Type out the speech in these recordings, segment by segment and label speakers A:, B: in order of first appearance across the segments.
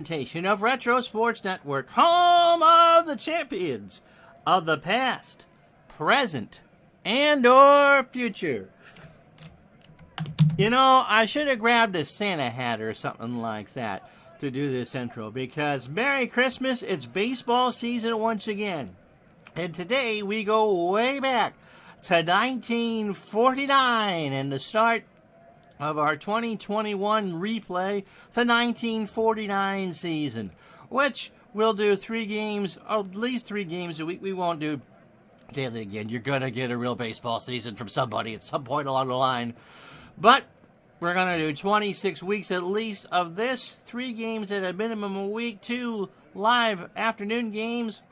A: Presentation of Retro Sports Network, home of the champions of the past, present, and or future. You know, I should have grabbed a Santa hat or something like that to do this intro, because Merry Christmas, it's baseball season once again. And today we go way back to 1949 and the start of our 2021 replay, the 1949 season, which we'll do at least three games a week. We won't do daily again. You're going to get a real baseball season from somebody at some point along the line. But we're going to do 26 weeks at least of this, 3 games at a minimum a week, 2 live afternoon games,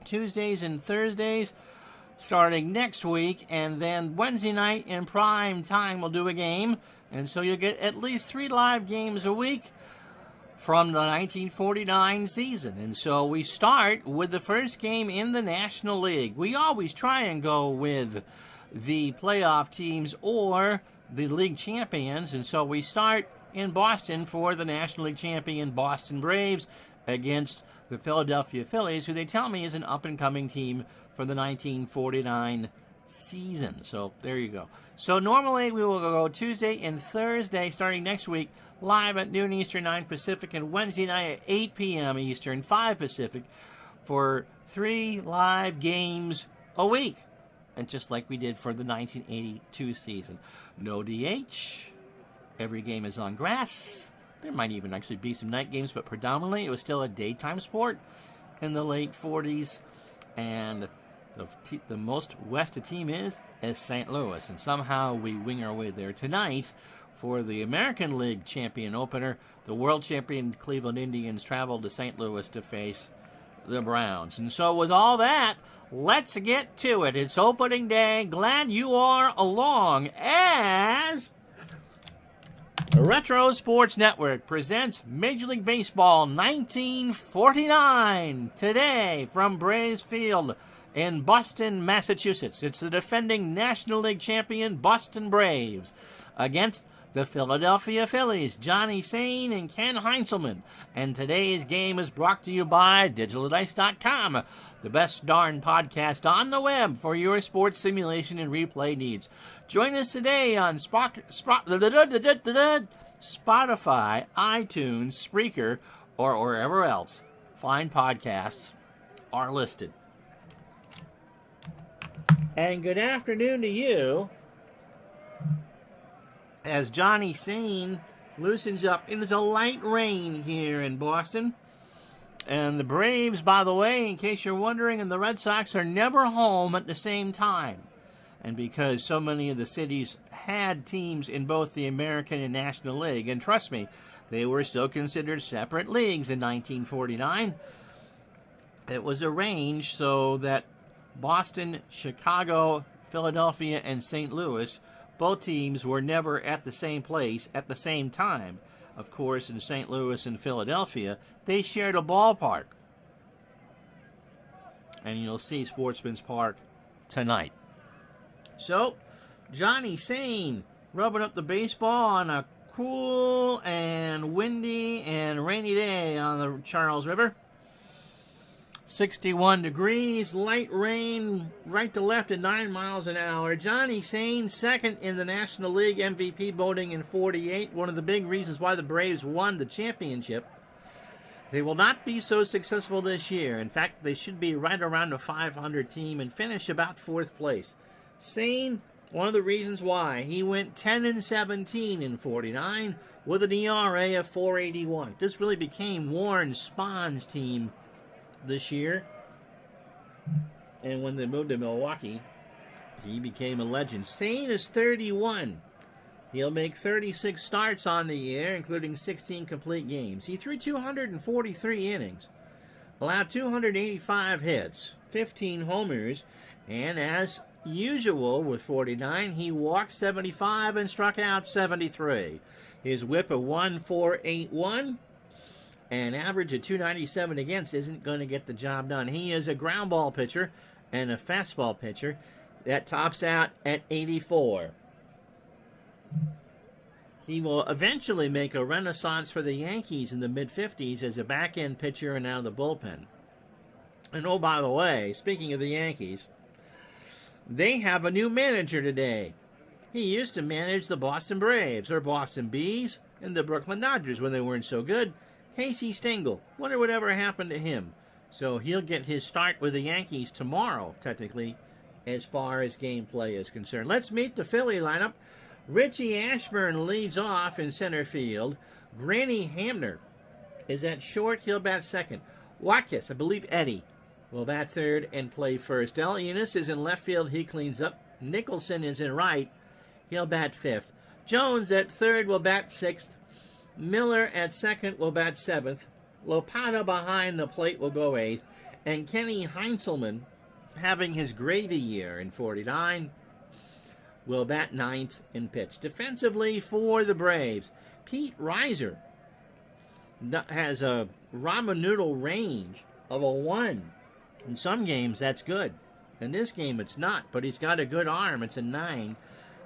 A: Tuesdays and Thursdays, starting next week, and then Wednesday night in prime time we'll do a game, and so you'll get at least 3 live games a week from the 1949 season. And so we start with the first game in the National League. We always try and go with the playoff teams or the league champions, and so we start in Boston for the National League champion Boston Braves against the Philadelphia Phillies, who they tell me is an up-and-coming team for the 1949 season. So there you go. So normally we will go Tuesday and Thursday starting next week live at noon Eastern, 9 Pacific, and Wednesday night at 8 p.m. Eastern, 5 Pacific for 3 live games a week. And just like we did for the 1982 season. No DH. Every game is on grass. There might even actually be some night games, but predominantly it was still a daytime sport in the late 40s. And the most west a team is St. Louis. And somehow we wing our way there tonight for the American League champion opener. The world champion Cleveland Indians traveled to St. Louis to face the Browns. And so with all that, let's get to it. It's opening day. Glad you are along as Retro Sports Network presents Major League Baseball 1949 today from Braves Field in Boston, Massachusetts. It's the defending National League champion Boston Braves against the Philadelphia Phillies, Johnny Sane and Ken Heinzelman. And today's game is brought to you by DigitalDice.com, the best darn podcast on the web for your sports simulation and replay needs. Join us today on Spotify, iTunes, Spreaker, or wherever else fine podcasts are listed. And good afternoon to you as Johnny Sane loosens up. It is a light rain here in Boston. And the Braves, by the way, in case you're wondering, and the Red Sox are never home at the same time. And because so many of the cities had teams in both the American and National League, and trust me, they were still considered separate leagues in 1949, it was arranged so that Boston, Chicago, Philadelphia, and St. Louis, both teams were never at the same place at the same time. Of course, in St. Louis and Philadelphia, they shared a ballpark. And you'll see Sportsman's Park tonight. So, Johnny Sane rubbing up the baseball on a cool and windy and rainy day on the Charles River. 61 degrees, light rain, right to left at 9 miles an hour. Johnny Sane, second in the National League MVP voting in 48. One of the big reasons why the Braves won the championship. They will not be so successful this year. In fact, they should be right around a 500 team and finish about 4th place. Sane, one of the reasons why. He went 10-17 in 49 with an ERA of 4.81. This really became Warren Spahn's team this year, and when they moved to Milwaukee, he became a legend. Sane is 31. He'll make 36 starts on the year, including 16 complete games. He threw 243 innings, allowed 285 hits, 15 homers, and as usual with 49, he walked 75 and struck out 73. His whip of 1.481 and average of 297 against isn't going to get the job done. He is a ground ball pitcher and a fastball pitcher that tops out at 84. He will eventually make a renaissance for the Yankees in the mid-50s as a back-end pitcher and out of the bullpen. And oh, by the way, speaking of the Yankees, they have a new manager today. He used to manage the Boston Braves, or Boston Bees, and the Brooklyn Dodgers when they weren't so good. Casey Stengel. Wonder whatever happened to him. So he'll get his start with the Yankees tomorrow, technically, as far as gameplay is concerned. Let's meet the Philly lineup. Richie Ashburn leads off in center field. Granny Hamner is at short. He'll bat second. Watkins, I believe Eddie, will bat third and play first. Del Enos is in left field. He cleans up. Nicholson is in right. He'll bat fifth. Jones at third will bat sixth. Miller at second will bat seventh. Lopata behind the plate will go eighth. And Kenny Heinzelman, having his gravy year in 49, will bat ninth and pitch. Defensively for the Braves, Pete Reiser has a ramen noodle range of a 1. In some games, that's good. In this game, it's not, but he's got a good arm. It's a 9.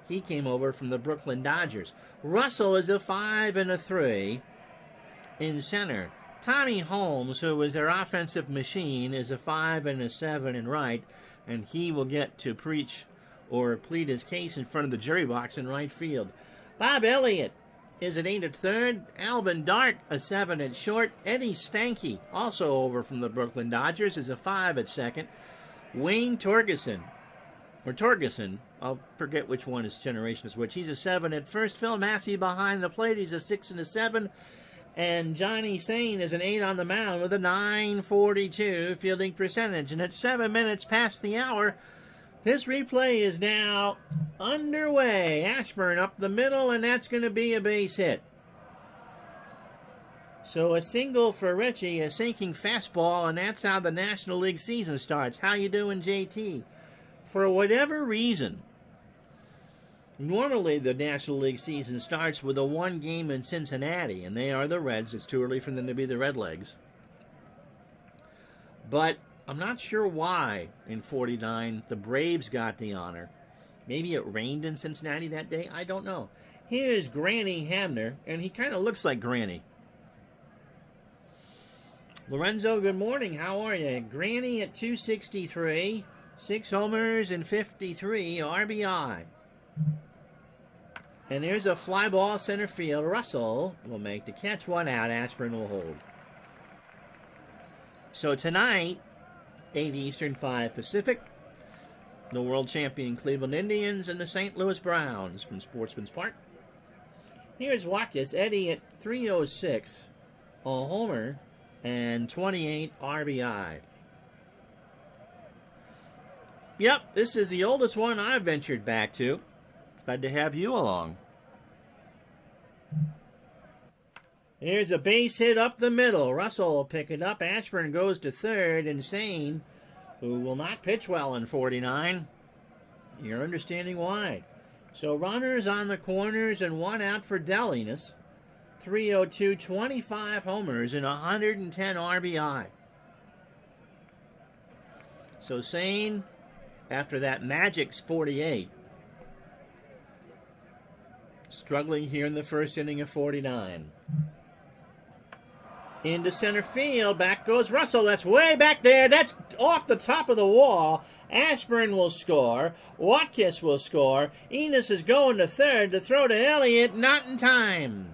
A: He came over from the Brooklyn Dodgers. Russell is a 5 and a 3 in center. Tommy Holmes, who was their offensive machine, is a 5 and a 7 in right, and he will get to preach or plead his case in front of the jury box in right field. Bob Elliott is an 8 at third. Alvin Dark, a 7 at short. Eddie Stanky, also over from the Brooklyn Dodgers, is a 5 at second. Wayne Torgeson, I'll forget which one his generation is which. He's a 7 at first. Phil Massey behind the plate, he's a 6 and a 7. And Johnny Sane is an 8 on the mound with a .942 fielding percentage. And at 7 minutes past the hour, this replay is now underway. Ashburn up the middle, and that's going to be a base hit. So a single for Richie, a sinking fastball, and that's how the National League season starts. How you doing, JT? For whatever reason, normally the National League season starts with a 1 game in Cincinnati, and they are the Reds. It's too early for them to be the Redlegs. But I'm not sure why in 49 the Braves got the honor. Maybe it rained in Cincinnati that day. I don't know. Here's Granny Hamner, and he kind of looks like Granny. Lorenzo, good morning. How are you? Granny at 263, 6 homers and 53 RBI. And there's a fly ball center field. Russell will make the catch, 1 out. Ashburn will hold. So tonight, 8 Eastern, 5 Pacific, the world champion Cleveland Indians and the St. Louis Browns from Sportsman's Park. Here's Watkins, Eddie at 306, a homer and 28 RBI. Yep, this is the oldest one I've ventured back to. Glad to have you along. Here's a base hit up the middle. Russell will pick it up. Ashburn goes to third. Insane, who will not pitch well in 49. You're understanding why. So runners on the corners and 1 out for Del Enos. 302, 25 homers and 110 RBI. So Sane, after that Magic's 48, struggling here in the first inning of 49. Into center field, back goes Russell. That's way back there. That's off the top of the wall. Ashburn will score. Watkins will score. Enos is going to third to throw to Elliott. Not in time.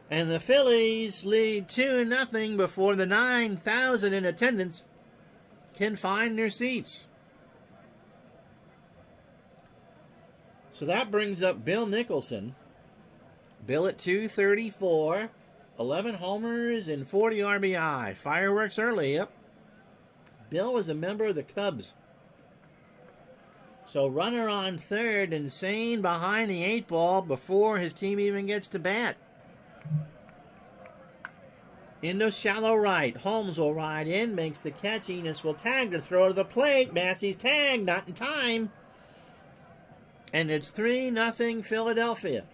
A: And the Phillies lead 2-0 before the 9,000 in attendance can find their seats. So that brings up Bill Nicholson. Bill at 234, 11 homers and 40 RBI. Fireworks early, yep. Bill was a member of the Cubs. So runner on third, Insane behind the 8 ball before his team even gets to bat. Into shallow right. Holmes will ride in, makes the catch. Enos will tag to throw to the plate. Massey's tag, not in time. And it's 3-0 Philadelphia.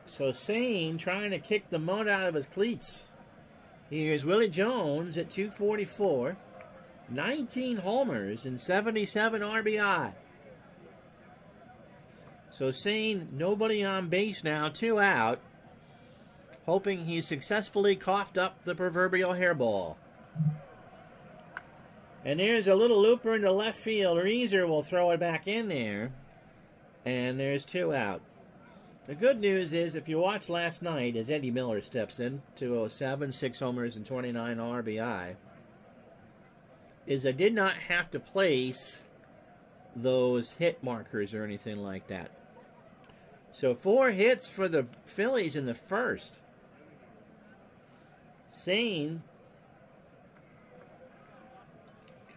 A: So Sane trying to kick the mud out of his cleats. Here's Willie Jones at 244. 19 homers and 77 RBI. So seeing nobody on base now, 2 out, hoping he successfully coughed up the proverbial hairball. And there's a little looper into left field. Reeser will throw it back in there. And there's 2 out. The good news is, if you watched last night as Eddie Miller steps in, 207, 6 homers and 29 RBI, is I did not have to place those hit markers or anything like that. So 4 hits for the Phillies in the first. Sane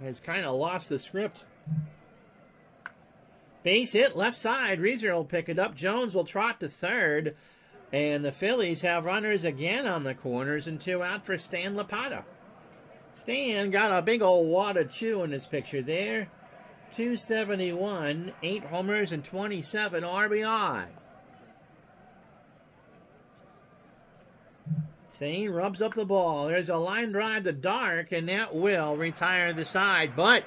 A: has kind of lost the script. Base hit left side. Reeser will pick it up. Jones will trot to third. And the Phillies have runners again on the corners and 2 out for Stan Lapata. Stan got a big old wad of chew in his picture there. 271, 8 homers and 27 RBI. Sane rubs up the ball. There's a line drive to Dark, and that will retire the side. But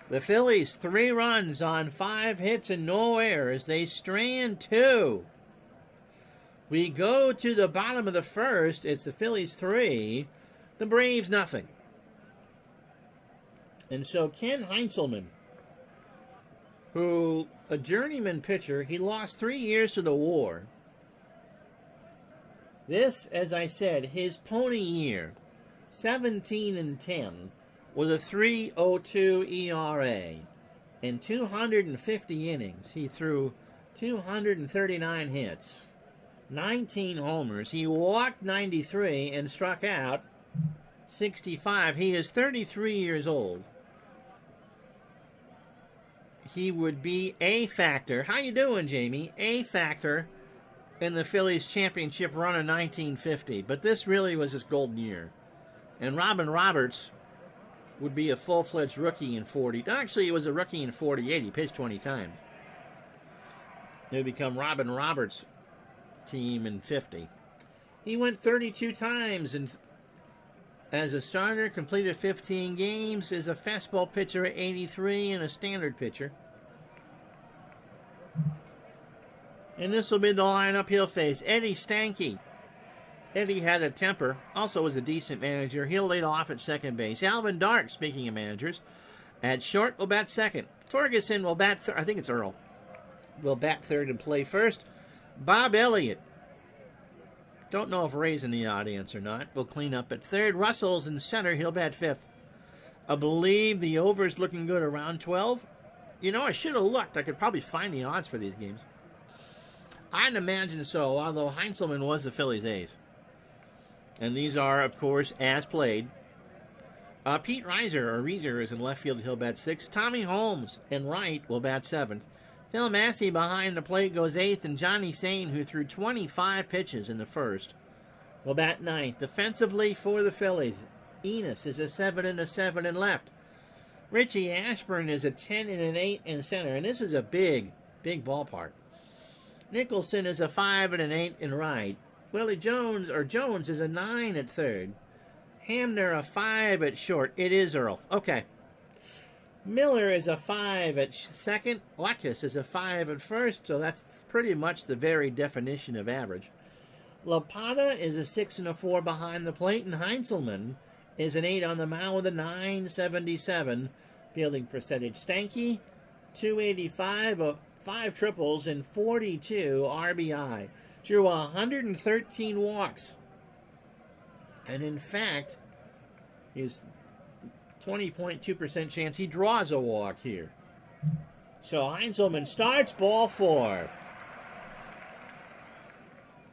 A: the Phillies 3 runs on 5 hits and no errors. They strand 2. We go to the bottom of the first. It's the Phillies 3, the Braves nothing. And so Ken Heinzelman, who a journeyman pitcher, he lost 3 years to the war. This, as I said, his pony year, 17-10, with a 3.02 ERA. In 250 innings, he threw 239 hits, 19 homers. He walked 93 and struck out 65. He is 33 years old. He would be a factor. How you doing, Jamie? A factor in the Phillies championship run in 1950. But this really was his golden year. And Robin Roberts would be a full-fledged rookie in 40. Actually, he was a rookie in 48. He pitched 20 times. It would become Robin Roberts' team in 50. He went 32 times and as a starter, completed 15 games, is a fastball pitcher at 83 and a standard pitcher. And this will be the lineup he'll face. Eddie Stanky. Eddie had a temper, also was a decent manager. He'll lead off at second base. Alvin Dark, speaking of managers, at short will bat second. Torgerson will bat third. I think it's Earl. Will bat third and play first. Bob Elliott. Don't know if Ray's in the audience or not. We'll clean up at third. Russell's in center. He'll bat fifth. I believe the over's looking good around 12. You know, I should have looked. I could probably find the odds for these games. I'd imagine so, although Heinzelman was the Phillies' ace. And these are, of course, as played. Pete Reeser is in left field. He'll bat sixth. Tommy Holmes in right will bat seventh. Phil Massey behind the plate goes eighth, and Johnny Sane, who threw 25 pitches in the first, will bat ninth. Defensively for the Phillies, Enos is a 7 and a 7 in left. Richie Ashburn is a 10 and an 8 in center, and this is a big, big ballpark. Nicholson is a 5 and an 8 in right. Willie Jones is a 9 at third. Hamner a 5 at short. It is Earl. Okay. Miller is a 5 at second. Watkins is a 5 at first, so that's pretty much the very definition of average. Lapata is a 6 and a 4 behind the plate, and Heinzelman is an 8 on the mound with a 977 fielding percentage. Stanky, 285, 5 triples, and 42 RBI. Drew 113 walks. And in fact, his 20.2% chance he draws a walk here. So Heinzelman starts ball 4.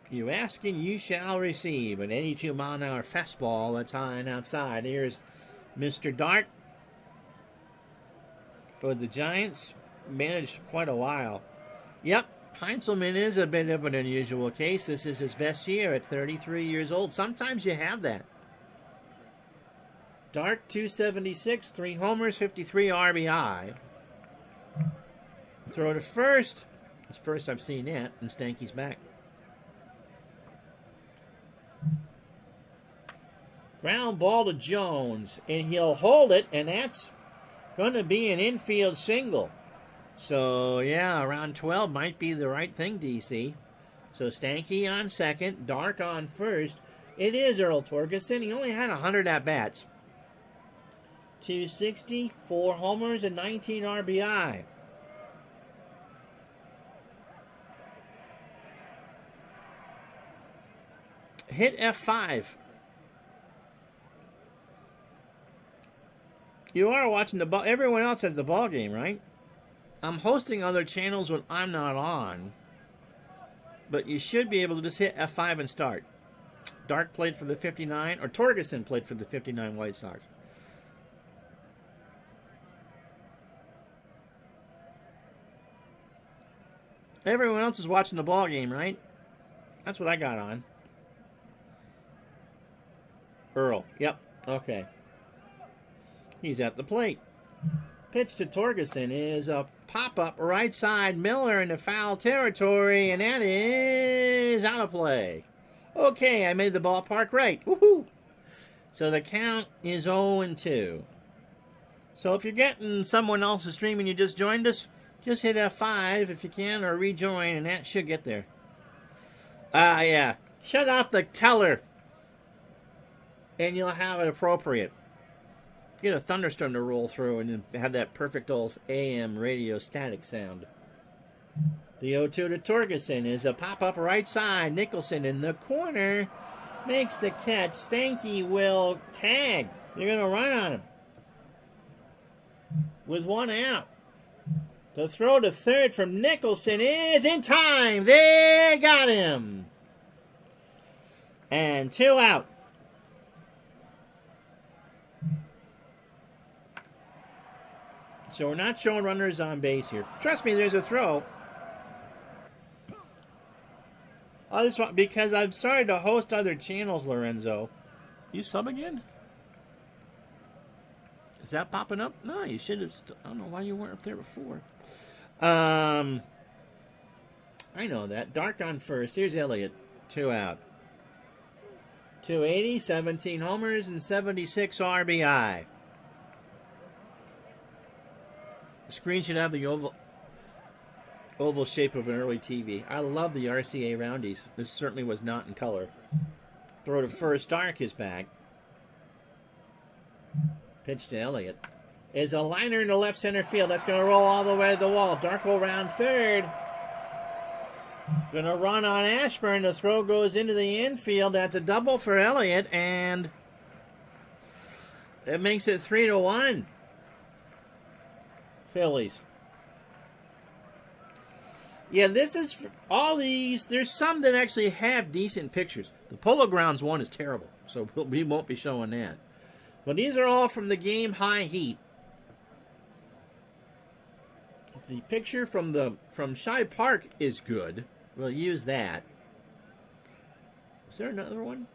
A: You ask and you shall receive. An 82-mile-an-hour fastball that's high and outside. Here's Mr. Dart for the Giants. Managed quite a while. Yep, Heinzelman is a bit of an unusual case. This is his best year at 33 years old. Sometimes you have that. Dart, 276, 3 homers, 53 RBI. Throw to first. It's first I've seen that, and Stanky's back. Ground ball to Jones, and he'll hold it, and that's going to be an infield single. So, yeah, around 12 might be the right thing, DC. So, Stanky on second, Dark on first. It is Earl Torgerson. He only had 100 at-bats. 260, 4 homers, and 19 RBI. Hit F5. You are watching the ball. Everyone else has the ball game, right? I'm hosting other channels when I'm not on. But you should be able to just hit F5 and start. Dark played for the 59, or Torgerson played for the 59 White Sox. Everyone else is watching the ball game, right? That's what I got on. Earl. Yep. Okay. He's at the plate. Pitch to Torgerson is a pop-up right side. Miller into foul territory, and that is out of play. Okay, I made the ballpark right. Woohoo! So the count is 0-2. So if you're getting someone else's stream and you just joined us, just hit F5 if you can, or rejoin, and that should get there. Yeah. Shut off the color, and you'll have it appropriate. Get a thunderstorm to roll through and then have that perfect old AM radio static sound. The 0-2 to Torgerson is a pop-up right side. Nicholson in the corner makes the catch. Stanky will tag. They're going to run on him with 1 out. The throw to third from Nicholson is in time. They got him. And 2 out. So we're not showing runners on base here. Trust me, there's a throw. I just want, because I'm sorry to host other channels, Lorenzo. You sub again? Is that popping up? No, you should have. I don't know why you weren't up there before. I know that. Dark on first. Here's Elliott. 2 out. 280, 17 homers, and 76 RBI. The screen should have the oval shape of an early TV. I love the RCA roundies. This certainly was not in color. Throw to first. Dark is back. Pitch to Elliott. Is a liner into left center field. That's going to roll all the way to the wall. Dark will round third. Going to run on Ashburn. The throw goes into the infield. That's a double for Elliott, and it makes it 3-1. Phillies. Yeah, this is all these. There's some that actually have decent pictures. The Polo Grounds one is terrible, so we won't be showing that. But these are all from the game High Heat. The picture from Shibe Park is good. We'll use that. Is there another one?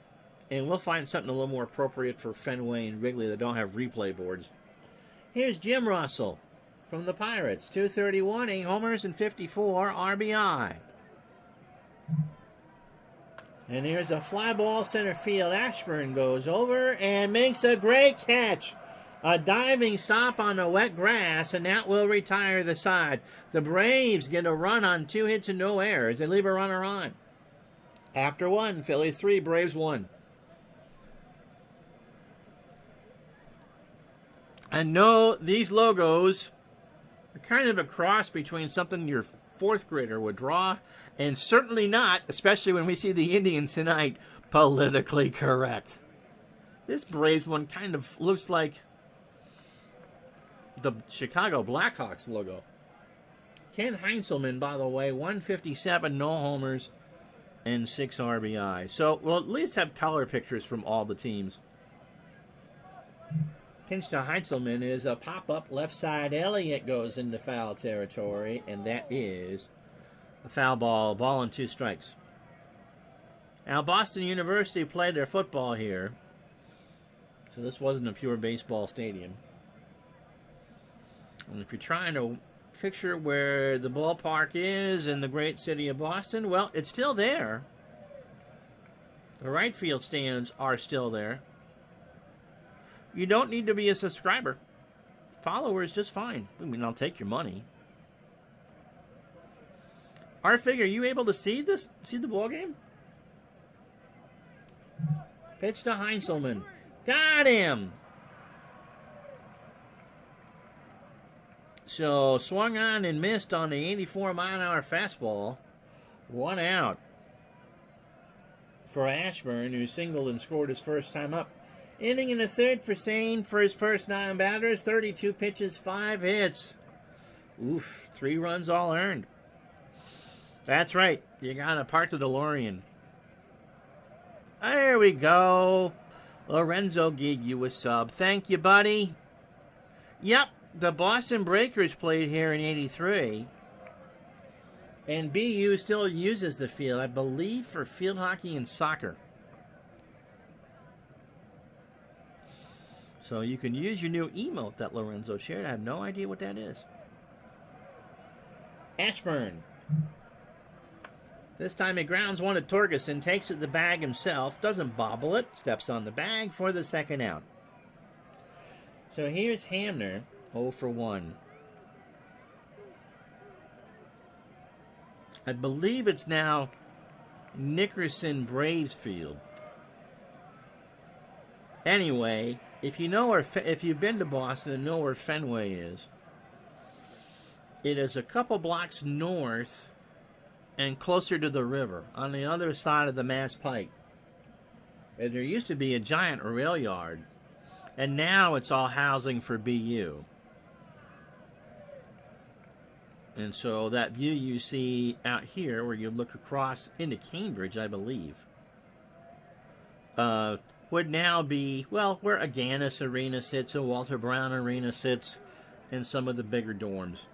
A: And we'll find something a little more appropriate for Fenway and Wrigley that don't have replay boards. Here's Jim Russell from the Pirates. 231, 8 homers, and 54 RBI. And here's a fly ball center field. Ashburn goes over and makes a great catch. A diving stop on the wet grass, and that will retire the side. The Braves get a run on 2 hits and no errors. They leave a runner on. After 1, Phillies 3, Braves 1. And no, these logos are kind of a cross between something your 4th grader would draw and certainly not, especially when we see the Indians tonight, politically correct. This Braves one kind of looks like the Chicago Blackhawks logo. Ken Heinzelman, by the way, 157, no homers, and 6 RBI. So we'll at least have color pictures from all the teams. Pinch to Heinzelman is a pop-up left side. Elliott goes into foul territory, and that is a foul ball. Ball and 2 strikes. Now, Boston University played their football here, so this wasn't a pure baseball stadium. And if you're trying to picture where the ballpark is in the great city of Boston, well, it's still there. The right field stands are still there. You don't need to be a subscriber. Follower is just fine. I mean, I'll take your money. Harfig, are you able to see this? See the ball game? Pitch to Heinzelman. Got him. So swung on and missed on the 84-mile-an-hour fastball. 1 out for Ashburn, who singled and scored his first time up. Inning in the third for Sane for his first 9 batters. 32 pitches, 5 hits. Oof, 3 runs all earned. That's right. You got to park the DeLorean. There we go. Lorenzo gig you a sub. Thank you, buddy. Yep, the Boston Breakers played here in 83. And BU still uses the field, I believe, for field hockey and soccer. So you can use your new emote that Lorenzo shared. I have no idea what that is. Ashburn. This time he grounds one to Torgerson, takes it to the bag himself, doesn't bobble it, steps on the bag for the second out. So here's Hamner, 0 for 1. I believe it's now Nickerson Braves Field. Anyway, if you know where, if you've been to Boston and know where Fenway is, it is a couple blocks north and closer to the river, on the other side of the Mass Pike. And there used to be a giant rail yard, and now it's all housing for BU. And so that view you see out here, where you look across into Cambridge, I believe, would now be, well, where Aganis Arena sits, and Walter Brown Arena sits, and some of the bigger dorms.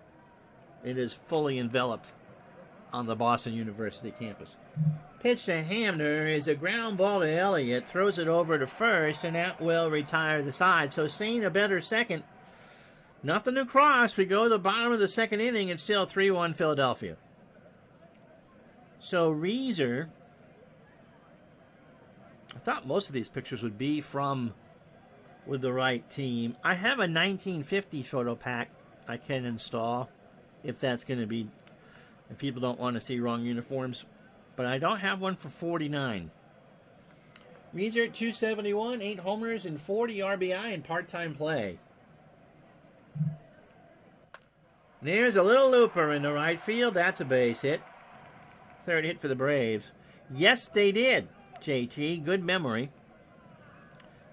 A: It is fully enveloped on the Boston University campus. Pitch to Hamner is a ground ball to Elliott, throws it over to first, and that will retire the side. So seeing a better second. Nothing to cross. We go to the bottom of the second inning. It's still 3-1 Philadelphia. So Reeser, I thought most of these pictures would be from with the right team. I have a 1950 photo pack I can install if that's going to be, if people don't want to see wrong uniforms. But I don't have one for 49. Reeser at 271, 8 homers and 40 RBI in part-time play. There's a little looper in the right field. That's a base hit. Third hit for the Braves. Yes, they did, JT. Good memory.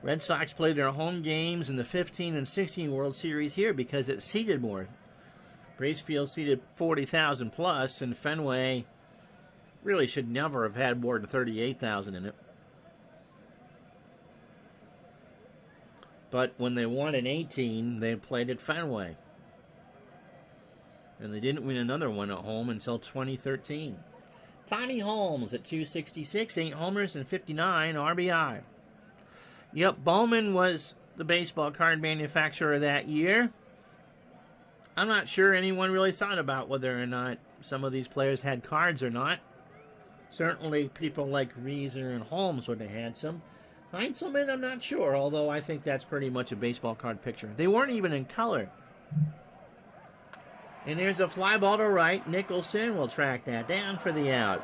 A: Red Sox played their home games in the 15 and 16 World Series here because it seated more. Braves Field seated 40,000 plus, and Fenway really should never have had more than 38,000 in it. But when they won in 18, they played at Fenway. And they didn't win another one at home until 2013. Tommy Holmes at 266, 8 homers and 59 RBI. Yep, Bowman was the baseball card manufacturer that year. I'm not sure anyone really thought about whether or not some of these players had cards or not. Certainly people like Reeser and Holmes would have had some. Heinzelman, I'm not sure, although I think that's pretty much a baseball card picture. They weren't even in color. And there's a fly ball to right. Nicholson will track that down for the out.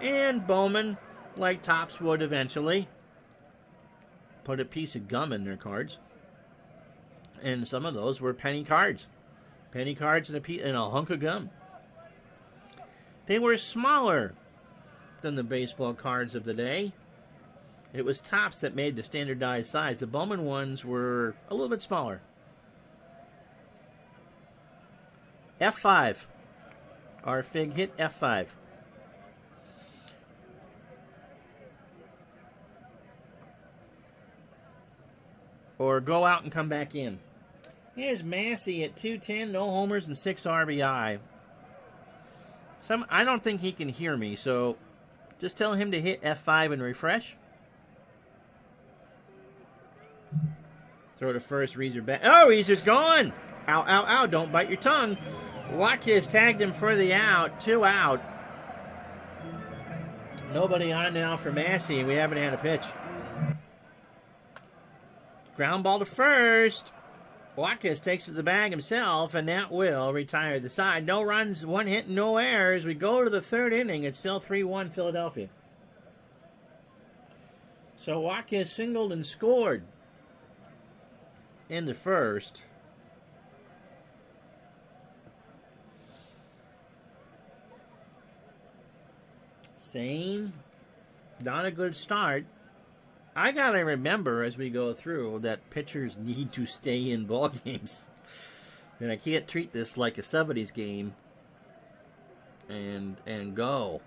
A: And Bowman, like Topps would eventually, put a piece of gum in their cards. And some of those were penny cards. Penny cards and a hunk of gum. They were smaller than the baseball cards of the day. It was Topps that made the standardized size. The Bowman ones were a little bit smaller. F5. Our fig hit F5. Or go out and come back in. Here's Massey at 210, no homers and 6 RBI. I don't think he can hear me, so just tell him to hit F5 and refresh. Throw to first, Reeser back. Oh, Reeser's gone! Ow, ow, ow, don't bite your tongue. Watkins tagged him for the out. 2 out. Nobody on now for Massey, and we haven't had a pitch. Ground ball to first. Watkins takes it to the bag himself, and that will retire the side. No runs, one hit, no errors. We go to the third inning. It's still 3-1 Philadelphia. So Watkins singled and scored in the first. Sane, not a good start. I gotta remember as we go through that pitchers need to stay in ball games, and I can't treat this like a 70s game and go.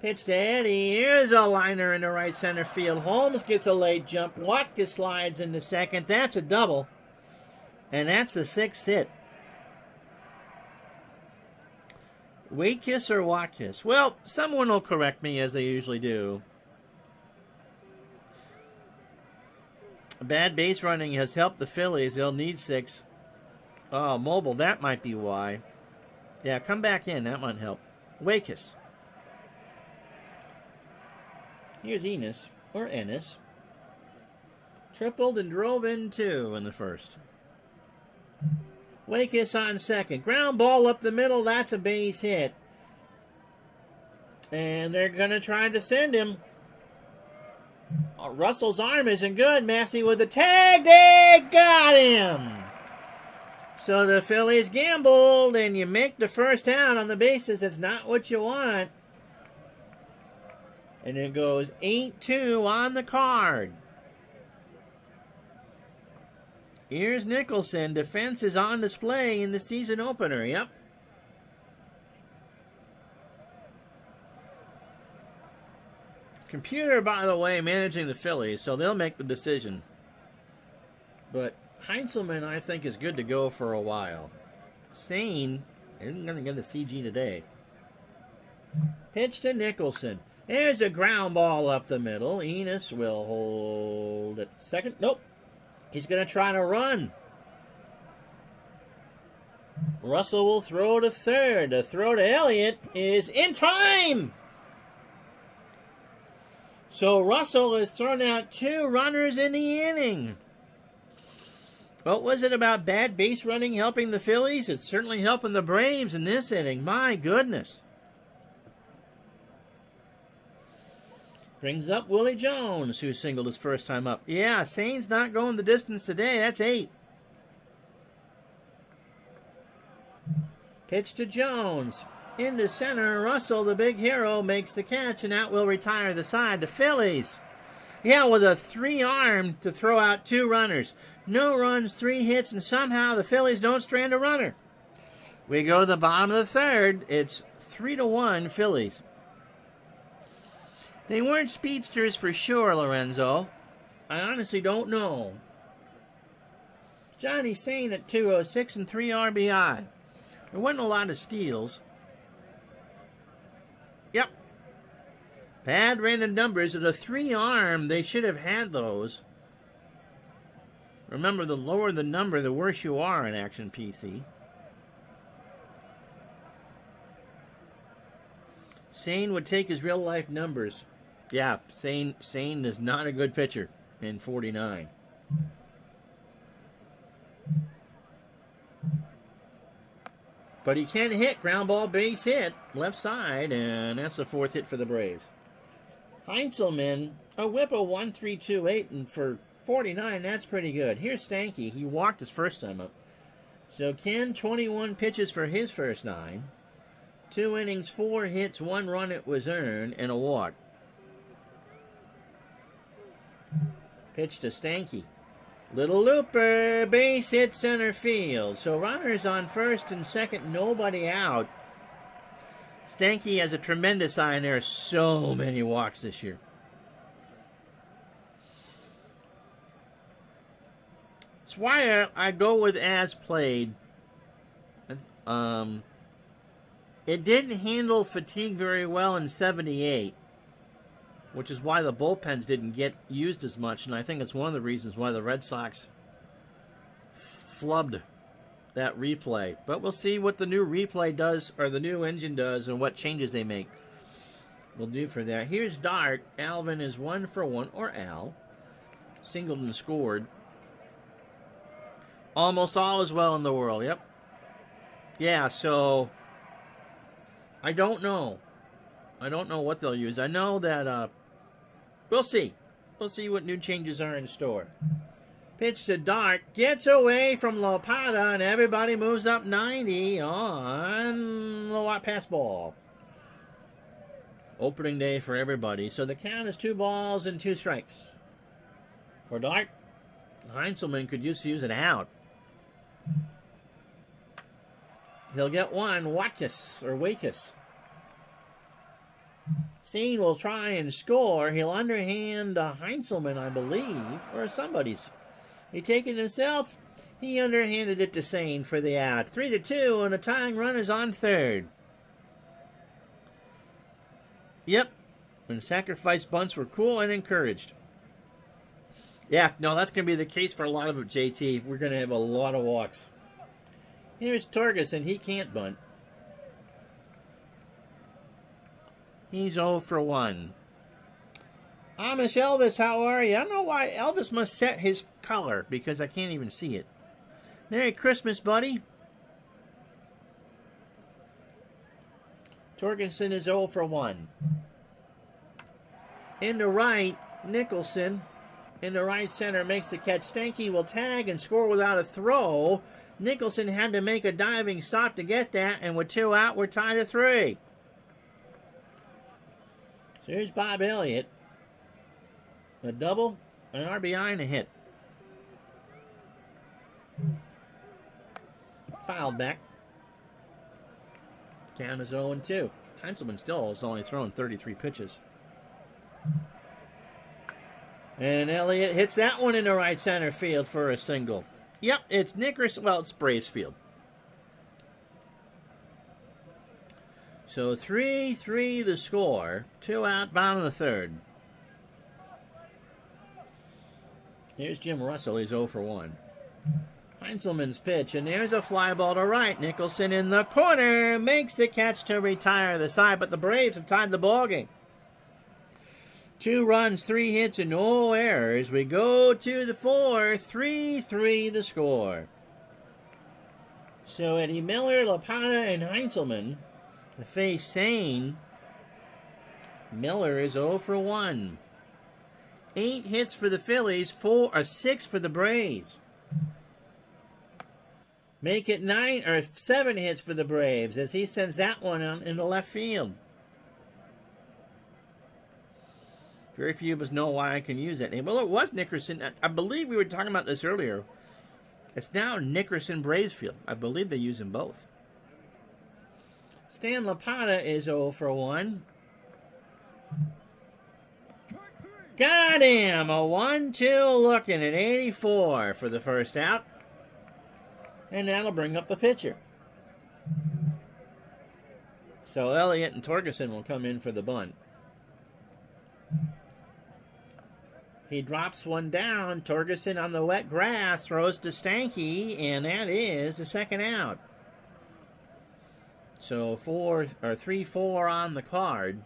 A: Pitch to Eddie. Here's a liner in the right center field. Holmes gets a late jump. Watkins slides into second. That's a double, and that's the 6th hit. Waitkiss or Watkins? Well, someone will correct me as they usually do. Bad base running has helped the Phillies. They'll need 6. Oh, mobile. That might be why. Yeah, come back in. That might help. Waitkiss. Here's Enos, or Ennis. Tripled and drove in 2 in the first. Waitkiss on second. Ground ball up the middle. That's a base hit. And they're going to try to send him. Oh, Russell's arm isn't good. Massey with the tag. They got him. So the Phillies gambled, and you make the first out on the bases. That's not what you want. And it goes 8-2 on the card. Here's Nicholson. Defense is on display in the season opener. Yep. Computer, by the way, managing the Phillies, so they'll make the decision. But Heinzelman, I think, is good to go for a while. Sane isn't going to get a CG today. Pitch to Nicholson. There's a ground ball up the middle. Enos will hold at second. Nope. He's going to try to run. Russell will throw to third. The throw to Elliott is in time. So Russell has thrown out 2 runners in the inning. What was it about bad base running helping the Phillies? It's certainly helping the Braves in this inning. My goodness. Brings up Willie Jones, who singled his first time up. Yeah, Sane's not going the distance today. That's 8. Pitch to Jones. Into center. Russell, the big hero, makes the catch, and that will retire the side. The Phillies. Yeah, with a 3-arm to throw out 2 runners. No runs, 3 hits, and somehow the Phillies don't strand a runner. We go to the bottom of the third. It's 3-1 Phillies. They weren't speedsters for sure, Lorenzo. I honestly don't know. Johnny Sane at 206 and 3 RBI. There wasn't a lot of steals. Yep. Bad random numbers. With a 3-arm, they should have had those. Remember, the lower the number, the worse you are in Action PC. Sane would take his real-life numbers. Yeah, Sane is not a good pitcher in 49. But he can hit. Ground ball, base hit. Left side, and that's the 4th hit for the Braves. Heinzelman, a whip of 1.328, and for 49, that's pretty good. Here's Stanky. He walked his first time up. So Ken, 21 pitches for his first 9. 2 innings, 4 hits, 1 run it was earned, and a walk. Pitch to Stanky. Little looper, base hit center field. So runners on first and second, nobody out. Stanky has a tremendous eye, and there are so many walks this year. That's why I go with as played. It didn't handle fatigue very well in 78. Which is why the bullpens didn't get used as much, and I think it's one of the reasons why the Red Sox flubbed that replay. But we'll see what the new replay does, or the new engine does, and what changes they make. We'll do for that. Here's Dart. Alvin is 1 for 1, or Al. Singled and scored. Almost all is well in the world, yep. Yeah, so I don't know. I don't know what they'll use. I know that we'll see. We'll see what new changes are in store. Pitch to Dart. Gets away from Lopata, and everybody moves up 90 on the pass ball. Opening day for everybody. So the count is 2 balls and 2 strikes. For Dart, Heinzelman could use an out. He'll get one. Wakus. Steen will try and score. He'll underhand Heinzelman, I believe, or somebody's. He taken himself. He underhanded it to Sane for the out. 3-2, and a tying run is on third. Yep, and sacrifice bunts were cool and encouraged. Yeah, no, that's going to be the case for a lot of it, JT. We're going to have a lot of walks. Here's Torgerson. He can't bunt. He's 0 for 1. Amish Elvis, how are you? I don't know why Elvis must set his color because I can't even see it. Merry Christmas, buddy. Torgerson is 0 for 1. Into right, Nicholson. Into right center makes the catch. Stanky will tag and score without a throw. Nicholson had to make a diving stop to get that, and with 2 out, we're tied at 3. So here's Bob Elliott. A double, an RBI, and a hit. Fouled back. Count is 0-2. Heinzelman still has only thrown 33 pitches. And Elliott hits that one into right center field for a single. Yep, it's Nickerson. Well, it's Braves Field. So 3-3 the score. 2 out, bottom of the third. Here's Jim Russell. He's 0 for 1. Heinzelman's pitch, and there's a fly ball to right. Nicholson in the corner makes the catch to retire the side, but the Braves have tied the ballgame. 2 runs, 3 hits, and no errors. We go to the 4th. 3-3 the score. So Eddie Miller, LaPata, and Heinzelman face Sane. Miller is 0 for 1. 8 hits for the Phillies, 6 for the Braves. Make it 7 hits for the Braves as he sends that one out into left field. Very few of us know why I can use that name. Well, it was Nickerson. I believe we were talking about this earlier. It's now Nickerson Braves Field. I believe they use them both. Stan Lapata is 0 for 1. Got him! A 1-2 looking at 84 for the first out. And that'll bring up the pitcher. So Elliott and Torgerson will come in for the bunt. He drops one down. Torgerson on the wet grass throws to Stanky, and that is the second out. So 3-4 on the card.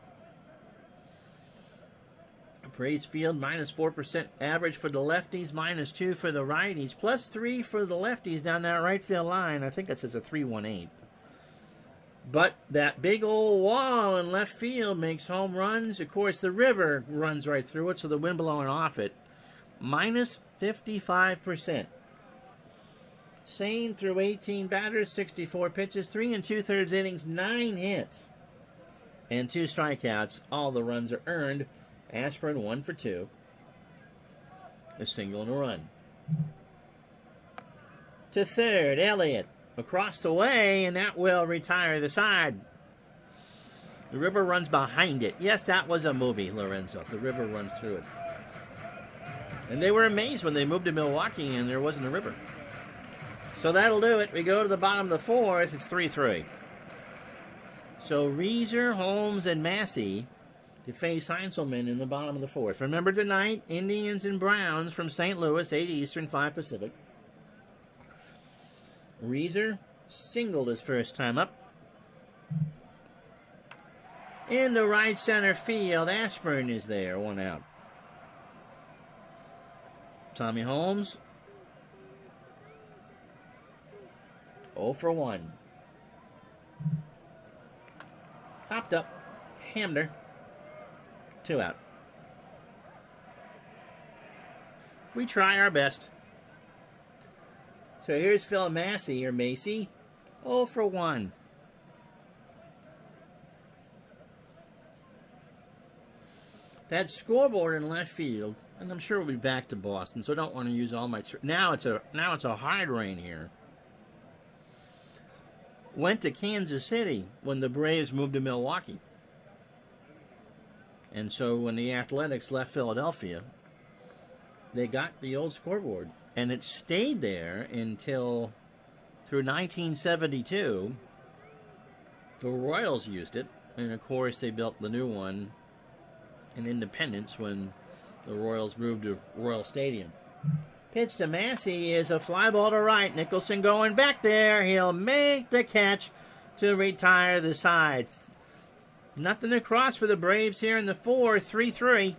A: Braves Field minus 4% average for the lefties, minus 2 for the righties, plus 3 for the lefties down that right field line. I think that says a 3-1-8. But that big old wall in left field makes home runs. Of course, the river runs right through it, so the wind blowing off it. Minus 55%. Sane threw 18 batters, 64 pitches, 3 2/3 innings, 9 hits, and 2 strikeouts. All the runs are earned. Ashburn 1 for 2. A single and a run. To third, Elliott. Across the way, and that will retire the side. The river runs behind it. Yes, that was a movie, Lorenzo. The river runs through it. And they were amazed when they moved to Milwaukee and there wasn't a river. So that'll do it. We go to the bottom of the 4th. It's 3-3. So Reeser, Holmes, and Massey to face Heinzelman in the bottom of the 4th. Remember tonight, Indians and Browns from St. Louis, 8 Eastern, 5 Pacific. Reeser singled his first time up. In the right center field, Ashburn is there, 1 out. Tommy Holmes 0 for 1. Popped up. Hamner. 2 out. We try our best. So here's Phil Massey, or Macy. 0 for 1. That scoreboard in left field, and I'm sure we'll be back to Boston, so I don't want to use all my... Now it's a hard rain here. Went to Kansas City when the Braves moved to Milwaukee. And so when the Athletics left Philadelphia, they got the old scoreboard. And it stayed there until, through 1972, the Royals used it. And of course they built the new one in Independence when the Royals moved to Royal Stadium. Pitch to Massey is a fly ball to right. Nicholson going back there. He'll make the catch to retire the side. Nothing across for the Braves here in the 3-3.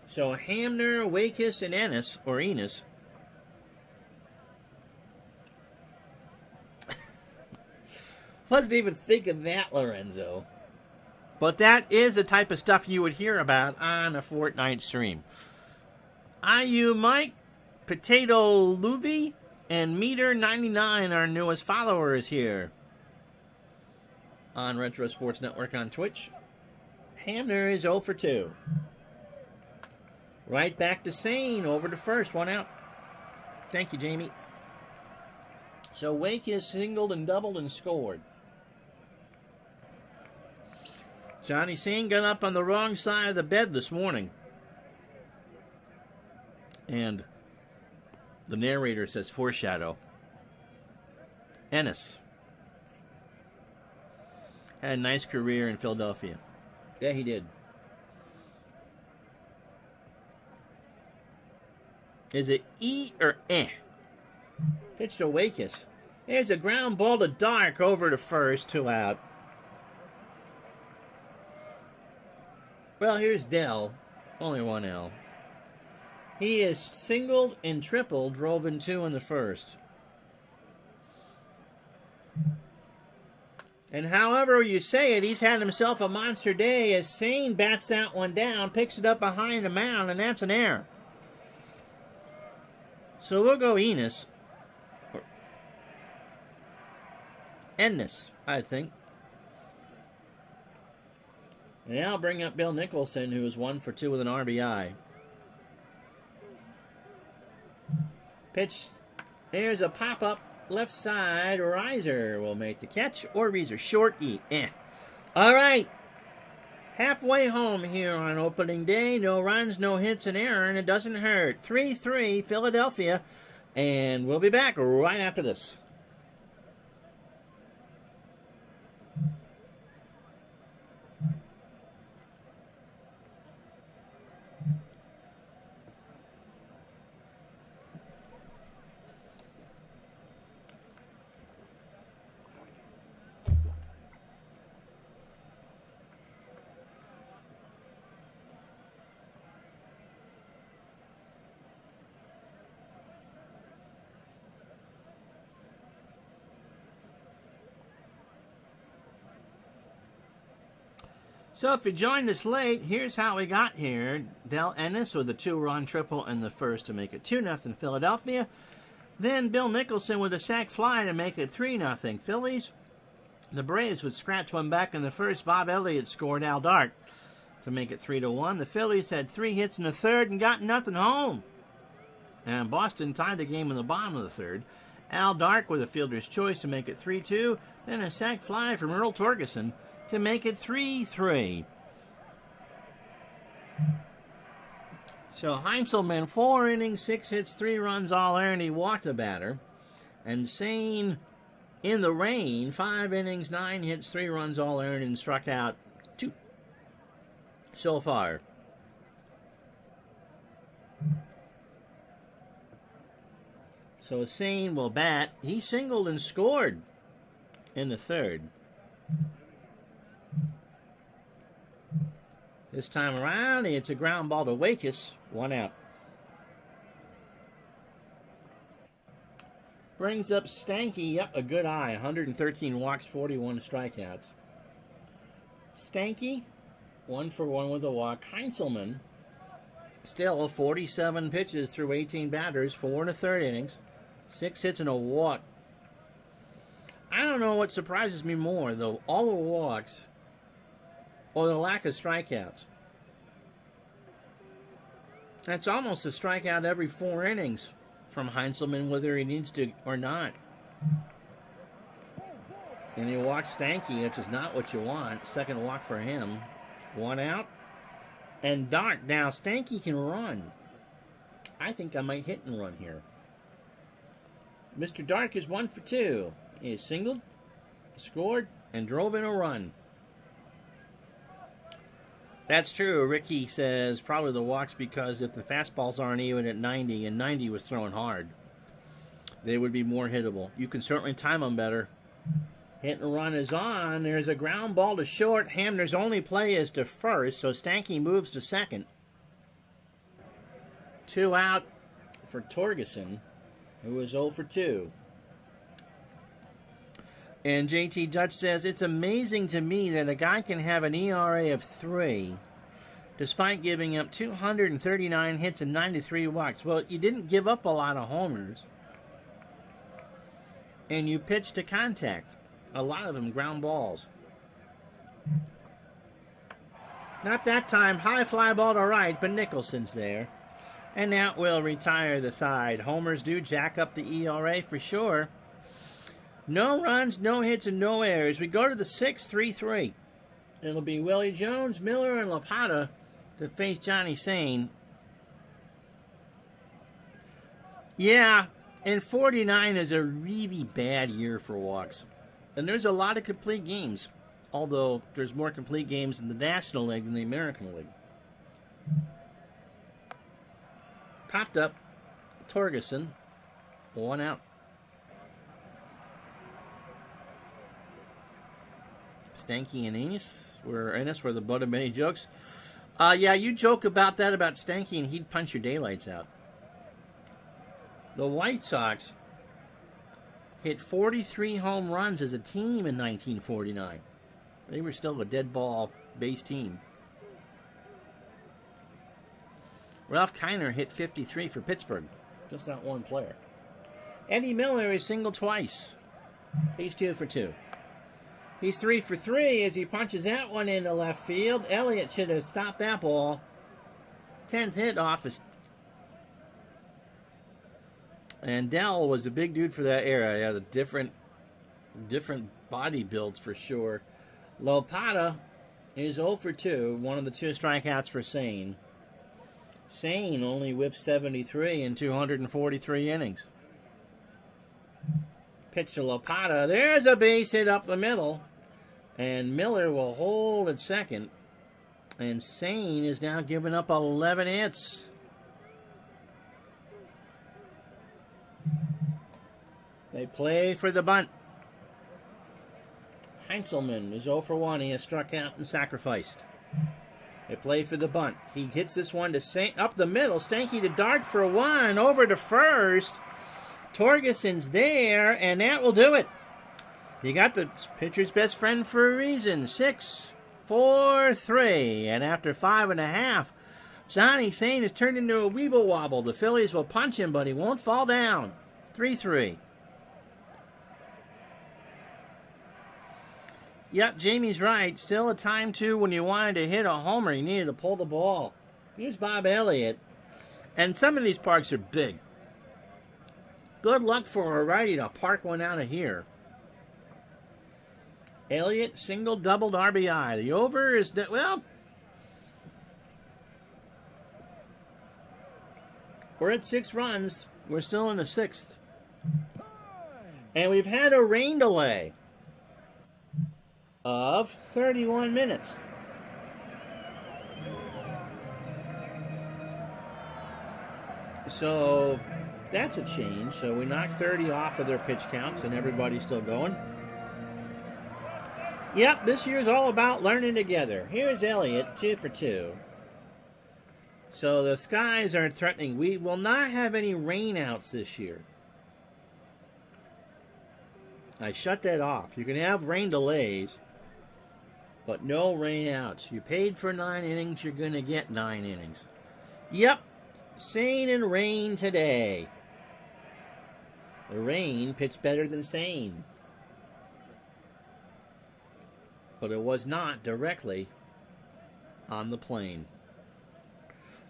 A: So Hamner, Wakis, and Ennis, or Enos. Wasn't even think of that, Lorenzo. But that is the type of stuff you would hear about on a fortnight stream. IU Mike, Potato Luvi, and Meter 99, our newest followers here on Retro Sports Network on Twitch. Hamner is 0 for 2. Right back to Sane, over to first, 1 out. Thank you, Jamie. So Wake is singled and doubled and scored. Johnny Sane got up on the wrong side of the bed this morning. And the narrator says foreshadow. Ennis had a nice career in Philadelphia. Yeah, he did. Is it E or eh? Pitch to Wakis. There's a ground ball to Dark over to first, 2 out. Well, here's Dell. Only 1 L. He is singled and tripled, drove in 2 in the first. And however you say it, he's had himself a monster day as Sane bats that one down, picks it up behind the mound, and that's an error. So we'll go Enos. Or Ennis, I think. And I'll bring up Bill Nicholson, who is 1 for 2 with an RBI. Pitch. There's a pop-up left side. Reiser will make the catch. Or Reiser. Short E. All right. Halfway home here on opening day. No runs, no hits, and error, and it doesn't hurt. 3-3 Philadelphia. And we'll be back right after this. So if you joined us late, here's how we got here. Del Ennis with a 2-run triple in the first to make it 2-0 Philadelphia. Then Bill Nicholson with a sac fly to make it 3-0 Phillies. The Braves would scratch one back in the first. Bob Elliott scored Al Dark to make it 3-1. The Phillies had 3 hits in the third and got nothing home. And Boston tied the game in the bottom of the third. Al Dark with a fielder's choice to make it 3-2. Then a sac fly from Earl Torgerson to make it 3-3. So Heinzelman, 4 innings, 6 hits, 3 runs, all earned. He walked the batter. And Sane in the rain, 5 innings, 9 hits, 3 runs, all earned, and struck out 2 so far. So Sane will bat. He singled and scored in the third. This time around, it's a ground ball to Wakis, 1 out. Brings up Stanky. Yep, a good eye. 113 walks, 41 strikeouts. Stanky, 1 for 1 with a walk. Heinzelman, still 47 pitches through 18 batters, 4 1/3 innings, 6 hits and a walk. I don't know what surprises me more, though, all the walks or the lack of strikeouts. That's almost a strikeout every 4 innings from Heinzelman, whether he needs to or not. And he walks Stanky, which is not what you want. Second walk for him. 1 out. And Dart. Now, Stanky can run. I think I might hit and run here. Mr. Dark is 1 for 2. He singled, scored, and drove in a run. That's true. Ricky says probably the walks because if the fastballs aren't even at 90 and 90 was throwing hard, they would be more hittable. You can certainly time them better. Hit and run is on. There's a ground ball to short. Hamner's only play is to first, so Stanky moves to second. 2 out for Torgerson, who was 0 for 2. And JT Dutch says, it's amazing to me that a guy can have an ERA of 3 despite giving up 239 hits and 93 walks. Well, you didn't give up a lot of homers. And you pitched to contact. A lot of them ground balls. Not that time. High fly ball to right, but Nicholson's there. And that will retire the side. Homers do jack up the ERA for sure. No runs, no hits, and no errors. We go to the 6th, 3-3. It'll be Willie Jones, Miller, and LaPata to face Johnny Sane. Yeah, and 49 is a really bad year for walks. And there's a lot of complete games, although there's more complete games in the National League than the American League. Popped up, Torgerson, 1 out. Stanky and Ennis were in us for the butt of many jokes. Yeah, you joke about that about Stanky and he'd punch your daylights out. The White Sox hit 43 home runs as a team in 1949. They were still a dead ball base team. Ralph Kiner hit 53 for Pittsburgh. Just not one player. Eddie Miller is singled twice. He's 2 for 2. He's 3 for 3 as he punches that one into left field. Elliott should have stopped that ball. 10th hit off his. And Dell was a big dude for that era. Yeah, the different body builds for sure. Lopata is 0 for 2. One of the 2 strikeouts for Sane. Sane only whiffed 73 in 243 innings. Pitch to Lopata. There's a base hit up the middle. And Miller will hold at second. And Sane is now giving up 11 hits. They play for the bunt. Heinzelman is 0 for 1. He has struck out and sacrificed. They play for the bunt. He hits this one to up the middle. Stanky to Dart for 1. Over to first. Torgerson's there, and that will do it. You got the pitcher's best friend for a reason. 6, 4, 3. And after 5.5, Johnny Sane has turned into a weeble wobble. The Phillies will punch him, but he won't fall down. 3-3. Yep, Jamie's right. Still a time, too, when you wanted to hit a homer, you needed to pull the ball. Here's Bob Elliott. And some of these parks are big. Good luck for a righty to park one out of here. Elliott single, doubled RBI. The over is, well, we're at 6 runs. We're still in the 6th. And we've had a rain delay of 31 minutes. So that's a change. So we knocked 30 off of their pitch counts and everybody's still going. Yep, this year's all about learning together. Here's Elliott, 2 for 2. So the skies aren't threatening. We will not have any rainouts this year. I shut that off. You can have rain delays, but no rain outs. You paid for 9 innings, you're going to get 9 innings. Yep, Sane and rain today. The rain pitched better than Sane, but it was not directly on the plane.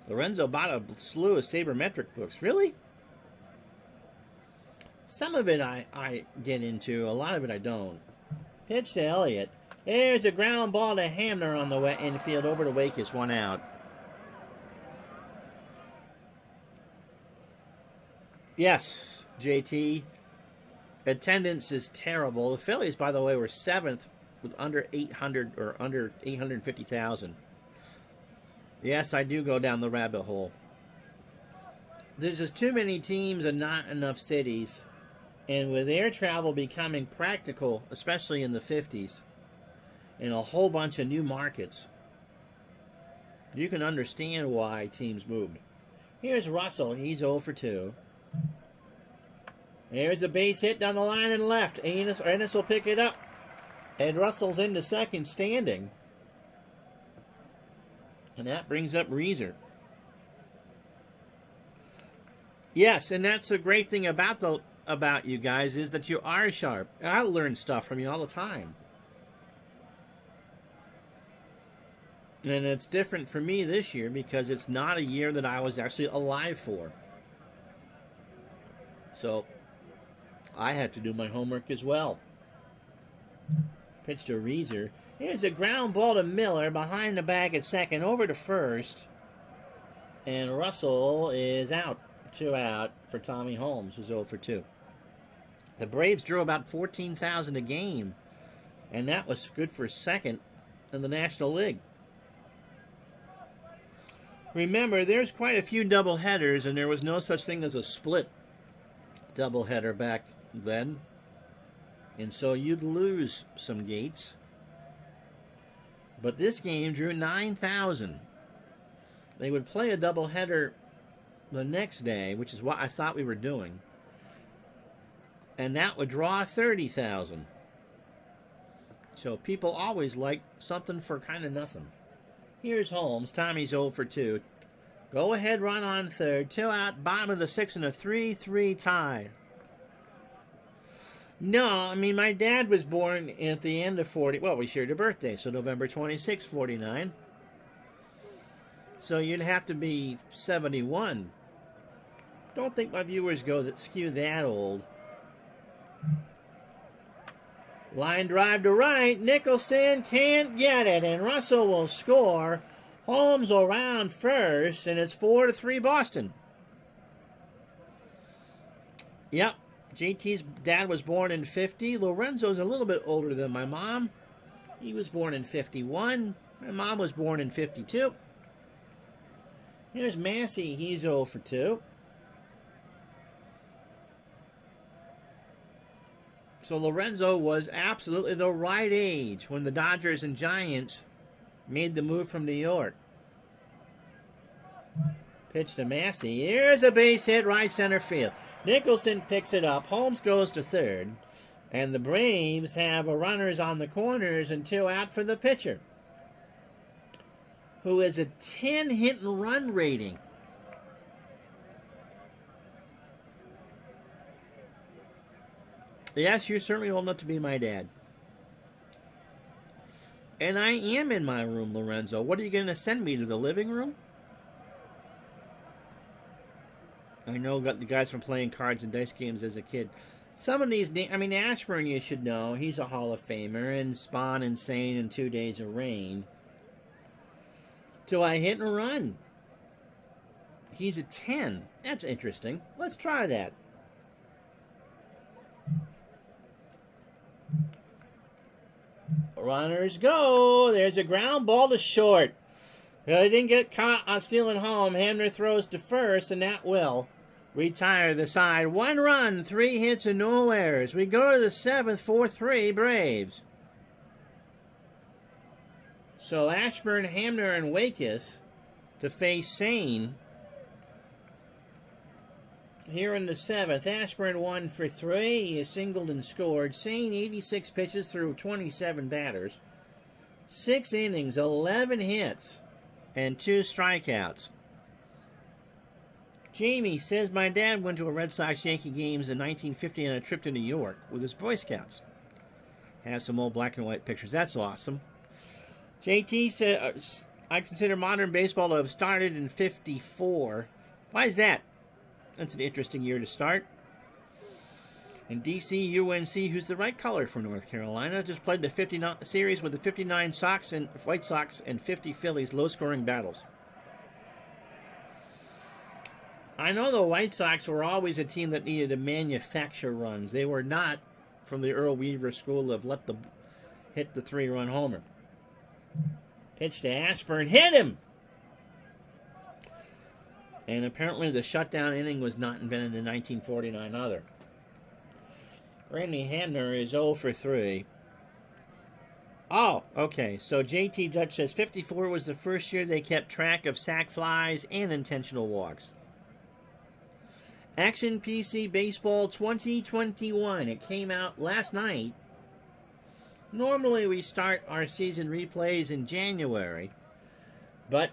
A: Lorenzo bought a slew of sabermetric books. Really? Some of it I get into, a lot of it I don't. Pitch to Elliott. There's a ground ball to Hamner on the wet infield over to Wakis, 1 out. Yes, JT. Attendance is terrible. The Phillies, by the way, were 7th with under 800 or under 850,000. Yes, I do go down the rabbit hole. There's just too many teams and not enough cities. And with air travel becoming practical, especially in the 50s, and a whole bunch of new markets, you can understand why teams moved. Here's Russell. He's 0 for 2. There's a base hit down the line and left. Ennis will pick it up. And Russell's into second standing. And that brings up Reeser. Yes, and that's the great thing about you guys is that you are sharp. I learn stuff from you all the time. And it's different for me this year because it's not a year that I was actually alive for. So I have to do my homework as well. Pitch to Reeser. Here's a ground ball to Miller behind the bag at second, over to first. And Russell is out. 2 out for Tommy Holmes, who's 0 for 2. The Braves drew about 14,000 a game, and that was good for second in the National League. Remember, there's quite a few doubleheaders, and there was no such thing as a split doubleheader back then. And so you'd lose some gates. But this game drew 9,000. They would play a doubleheader the next day, which is what I thought we were doing. And that would draw 30,000. So people always like something for kind of nothing. Here's Holmes. Tommy's 0 for 2. Go ahead run on third. 2 out, bottom of the 6th, and a 3-3 tie. No, I mean, my dad was born at the end of 40. Well, we shared a birthday, so November 26, 49. So you'd have to be 71. Don't think my viewers go that skew that old. Line drive to right. Nicholson can't get it, and Russell will score. Holmes around first, and it's 4-3 Boston. Yep, JT's dad was born in 50. Lorenzo's a little bit older than my mom. He was born in 51. My mom was born in 52. Here's Massey. He's 0 for 2. So Lorenzo was absolutely the right age when the Dodgers and Giants made the move from New York. Pitch to Massey. Here's a base hit right center field. Nicholson picks it up. Holmes goes to third. And the Braves have a runners on the corners and 2 out for the pitcher, who has a 10 hit and run rating. Yes, you're certainly old enough to be my dad. And I am in my room, Lorenzo. What are you going to send me to the living room? I know got the guys from playing cards and dice games as a kid. Some of these, I mean, Ashburn, you should know. He's a Hall of Famer. And Spawn, Insane, and 2 Days of Rain. Do I hit and run? He's a 10. That's interesting. Let's try that. Runners go. There's a ground ball to short. He didn't get caught on stealing home. Hamner throws to first, and that will retire the side. 1 run, 3 hits, and no errors. We go to the 7th, 4-3 Braves. So Ashburn, Hamner, and Wakis to face Sane. Here in the 7th, Ashburn 1 for 3. He has singled and scored. Sane 86 pitches through 27 batters. 6 innings, 11 hits, and 2 strikeouts. Jamie says, my dad went to a Red Sox-Yankee games in 1950 on a trip to New York with his Boy Scouts. Has some old black and white pictures. That's awesome. JT says, I consider modern baseball to have started in 54. Why is that? That's an interesting year to start. And DC UNC, who's the right color for North Carolina, just played the 59 series with the 59 Sox and White Sox and 50 Phillies, low-scoring battles. I know the White Sox were always a team that needed to manufacture runs. They were not from the Earl Weaver school of hit the 3-run homer. Pitch to Ashburn, hit him! And apparently the shutdown inning was not invented in 1949 either. Randy Hamner is 0 for 3. Oh, okay. So JT Dutch says 54 was the first year they kept track of sac flies and intentional walks. Action PC Baseball 2021. It came out last night. Normally we start our season replays in January, but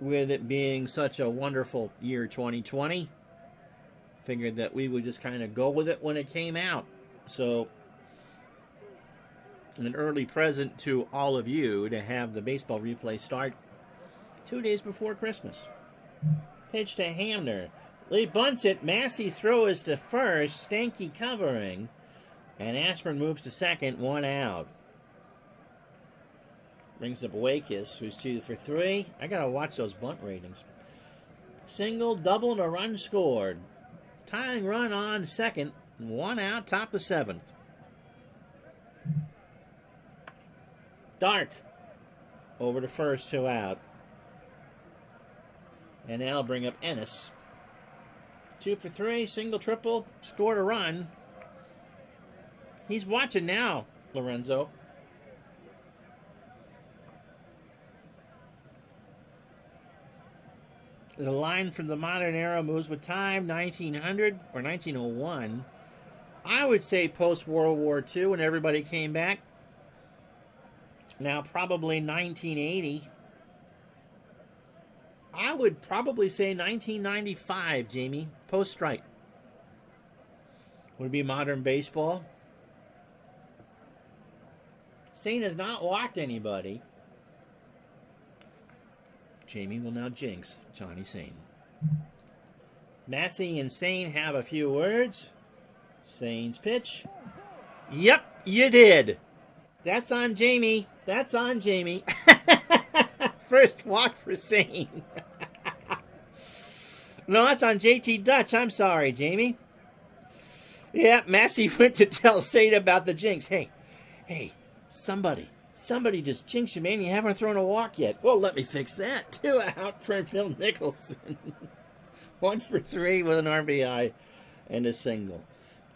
A: with it being such a wonderful year 2020, figured that we would just kind of go with it when it came out. So, an early present to all of you to have the baseball replay start 2 days before Christmas. Pitch to Hamner. Lee bunts it. Massey throws to first. Stanky covering. And Ashburn moves to second. 1 out. Brings up Wakis, who's 2 for 3. I gotta watch those bunt ratings. Single, double, and a run scored. Tying run on second. 1 out, top the 7th. Dark. Over to first, 2 out. And now I'll bring up Ennis. 2 for 3, single, triple, scored a run. He's watching now, Lorenzo. The line from the modern era moves with time, 1900 or 1901. I would say post-World War II when everybody came back. Now probably 1980. I would probably say 1995, Jamie, post-strike. Would be modern baseball. Sane has not walked anybody. Jamie will now jinx Johnny Sane. Massey and Sane have a few words. Sane's pitch. Yep, you did. That's on Jamie. That's on Jamie. First walk for Sane. No, that's on JT Dutch. I'm sorry, Jamie. Yeah, Massey went to tell Sane about the jinx. Hey, somebody just jinxed you, man. You haven't thrown a walk yet. Well, let me fix that. 2 out for Phil Nicholson. 1 for 3 with an RBI and a single.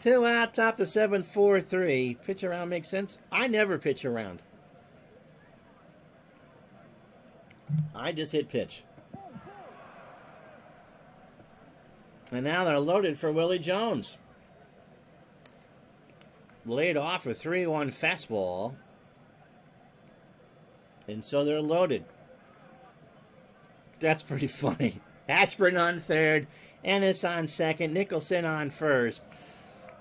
A: 2 out, top the 7th, 4-3. Pitch around makes sense. I never pitch around. I just hit pitch. And now they're loaded for Willie Jones. Laid off a 3-1 fastball. And so they're loaded. That's pretty funny. Ashburn on third. Ennis on second. Nicholson on first.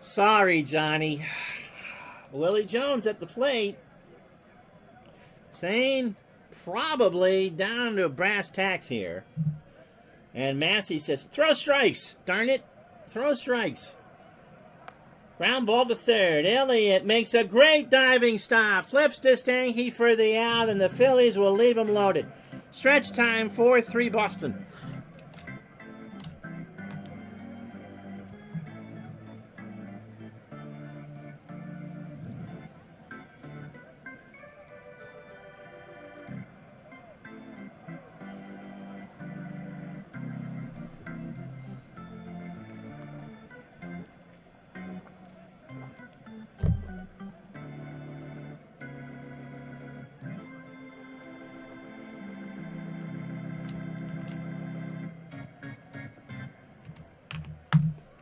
A: Sorry, Johnny. Willie Jones at the plate. Sane probably down to brass tacks here. And Massey says, throw strikes. Darn it. Throw strikes. Ground ball to third. Elliott makes a great diving stop. Flips to Stanky for the out, and the Phillies will leave him loaded. Stretch time, 4-3 Boston.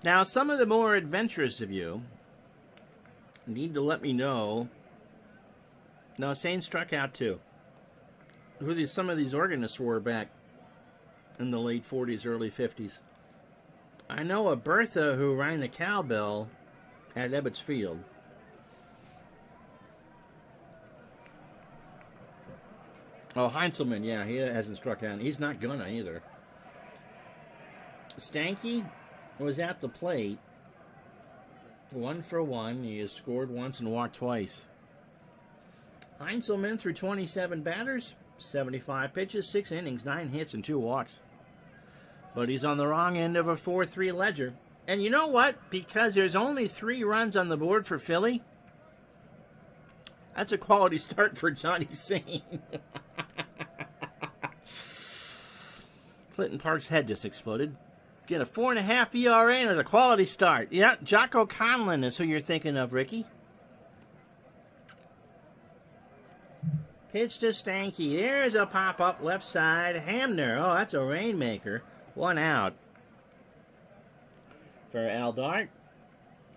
A: Now, some of the more adventurous of you need to let me know. No, Sane struck out too. Who some of these organists were back in the late 40s, early 50s. I know a Bertha who rang the cowbell at Ebbets Field. Oh, Heinzelman, yeah, he hasn't struck out. He's not gonna either. Stanky was at the plate. 1 for 1. He has scored once and walked twice. Heinzelman threw 27 batters, 75 pitches, 6 innings, 9 hits, and 2 walks. But he's on the wrong end of a 4-3 ledger. And you know what? Because there's only 3 runs on the board for Philly, that's a quality start for Johnny Sane. Clinton Park's head just exploded. Get a 4.5 ERA and a quality start. Yeah, Jocko Conlon is who you're thinking of, Ricky. Pitch to Stanky. There's a pop-up left side. Hamner. Oh, that's a rainmaker. 1 out. For Al Dart.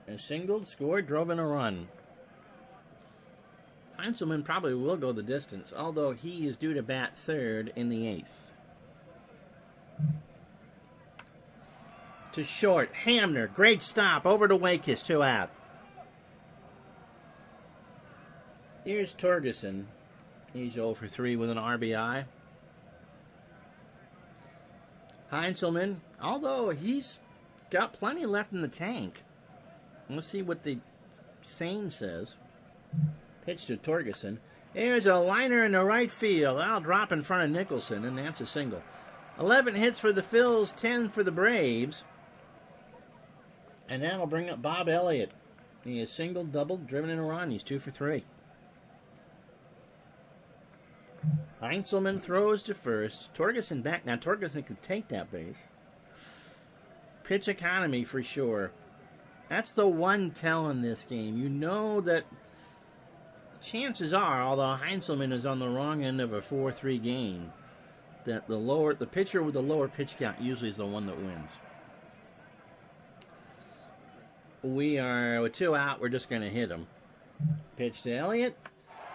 A: A single, scored, drove in a run. Heinzelman probably will go the distance, although he is due to bat third in the 8th. To short. Hamner. Great stop. Over to Wakis. 2 out. Here's Torgerson. He's 0 for 3 with an RBI. Heinzelman, although he's got plenty left in the tank. Let's see what the Sane says. Pitch to Torgerson. There's a liner in the right field. I'll drop in front of Nicholson, and that's a single. 11 hits for the Phils, 10 for the Braves. And that'll bring up Bob Elliott. He is single, double, driven in a run. He's 2 for 3. Heinzelman throws to first. Torgerson back. Now, Torgerson could take that base. Pitch economy for sure. That's the one tell in this game. You know that chances are, although Heinzelman is on the wrong end of a 4-3 game, that the pitcher with the lower pitch count usually is the one that wins. We are with 2 out. We're just going to hit him. Pitch to Elliott.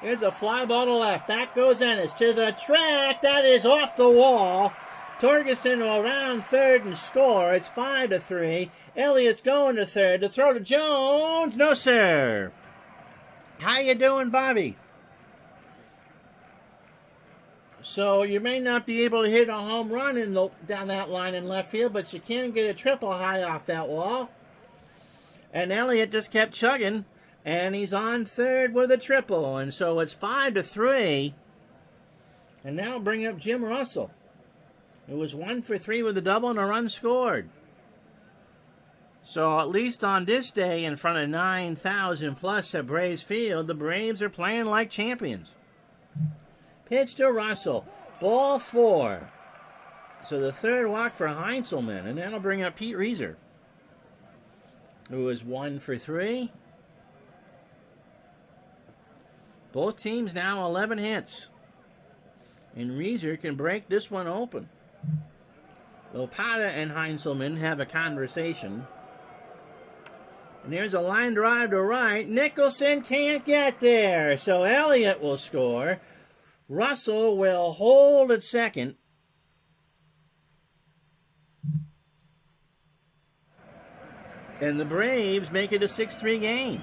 A: Here's a fly ball to left. Back goes Ennis to the track. That is off the wall. Torgerson will round third and score. It's 5-3. Elliott's going to third. To throw to Jones. No, sir. How you doing, Bobby? So you may not be able to hit a home run down that line in left field, but you can get a triple high off that wall. And Elliott just kept chugging, and he's on third with a triple. And so it's 5-3. And now bring up Jim Russell. It was 1 for 3 with a double and a run scored. So at least on this day in front of 9,000 plus at Braves Field, the Braves are playing like champions. Pitch to Russell. Ball 4. So the third walk for Heinzelman, and that'll bring up Pete Reiser, who is 1 for 3. Both teams now 11 hits. And Reiser can break this one open. Lopata and Heinzelman have a conversation. And there's a line drive to right. Nicholson can't get there. So Elliott will score. Russell will hold at second. And the Braves make it a 6-3 game.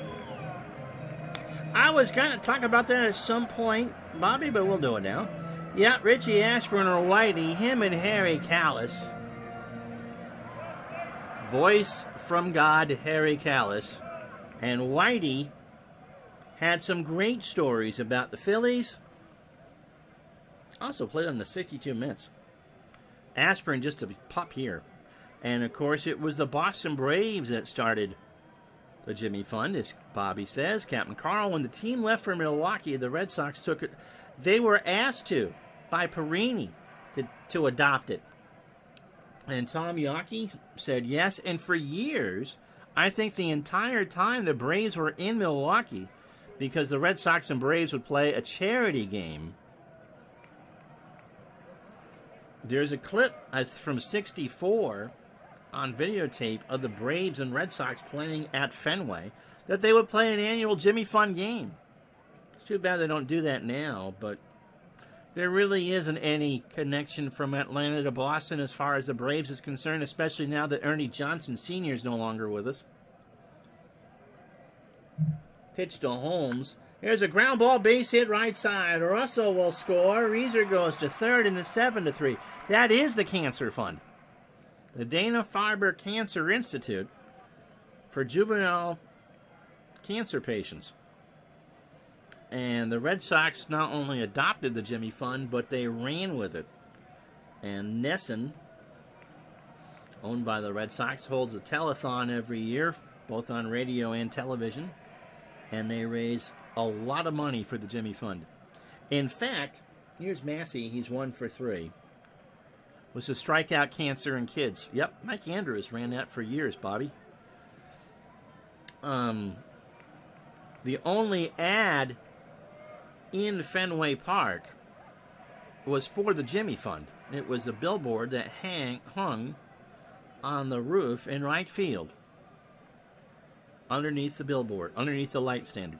A: I was going to talk about that at some point, Bobby, but we'll do it now. Yeah, Richie Ashburn or Whitey, him and Harry Callis. Voice from God, Harry Callis. And Whitey had some great stories about the Phillies. Also played on the 62 Mets. Ashburn just to pop here. And, of course, it was the Boston Braves that started the Jimmy Fund, as Bobby says. Captain Carl, when the team left for Milwaukee, the Red Sox took it. They were asked to by Perini to adopt it. And Tom Yawkey said yes. And for years, I think the entire time the Braves were in Milwaukee, because the Red Sox and Braves would play a charity game. There's a clip from '64 on videotape of the Braves and Red Sox playing at Fenway that they would play an annual Jimmy Fund game. It's too bad they don't do that now, but there really isn't any connection from Atlanta to Boston as far as the Braves is concerned, especially now that Ernie Johnson Sr. is no longer with us. Pitch to Holmes. There's a ground ball, base hit right side. Russell will score. Reeser goes to third, and it's 7-3. That is the Cancer Fund. The Dana-Farber Cancer Institute for juvenile cancer patients. And the Red Sox not only adopted the Jimmy Fund, but they ran with it. And Nesson, owned by the Red Sox, holds a telethon every year, both on radio and television. And they raise a lot of money for the Jimmy Fund. In fact, here's Massey. He's 1 for 3. Was to strike out cancer in kids. Yep, Mike Andrews ran that for years, Bobby. The only ad in Fenway Park was for the Jimmy Fund. It was a billboard that hung on the roof in right field. Underneath the billboard, underneath the light standard.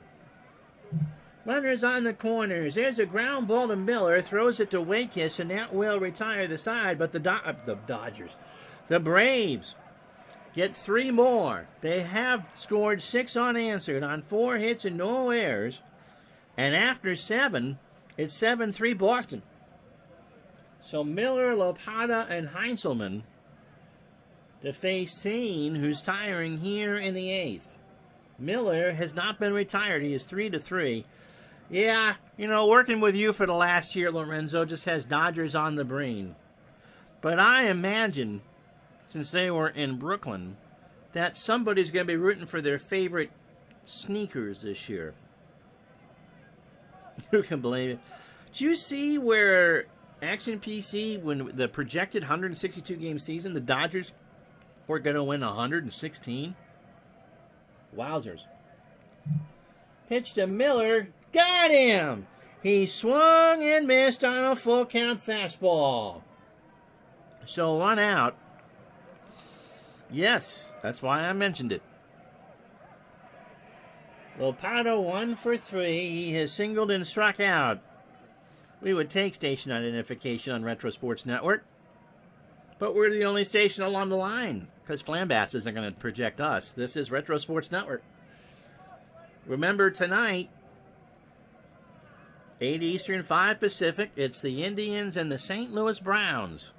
A: Runners on the corners. There's a ground ball to Miller. Throws it to Wakish, and that will retire the side. But the Dodgers, the Braves, get 3 more. They have scored 6 unanswered on 4 hits and no errors. And after 7, it's 7-3 Boston. So Miller, Lopata, and Heinzelman to face Sane, who's tiring here in the 8th. Miller has not been retired. He is 3-3. Yeah, working with you for the last year, Lorenzo, just has Dodgers on the brain. But I imagine, since they were in Brooklyn, that somebody's going to be rooting for their favorite sneakers this year. Who can believe it? Did you see where Action PC, when the projected 162-game season, the Dodgers were going to win 116? Wowzers. Pitch to Miller. Got him! He swung and missed on a full count fastball. So 1 out. Yes, that's why I mentioned it. Lopata 1 for 3. He has singled and struck out. We would take station identification on Retro Sports Network. But we're the only station along the line, because Flambass isn't going to project us. This is Retro Sports Network. Remember tonight, 8 Eastern, 5 Pacific, it's the Indians and the St. Louis Browns.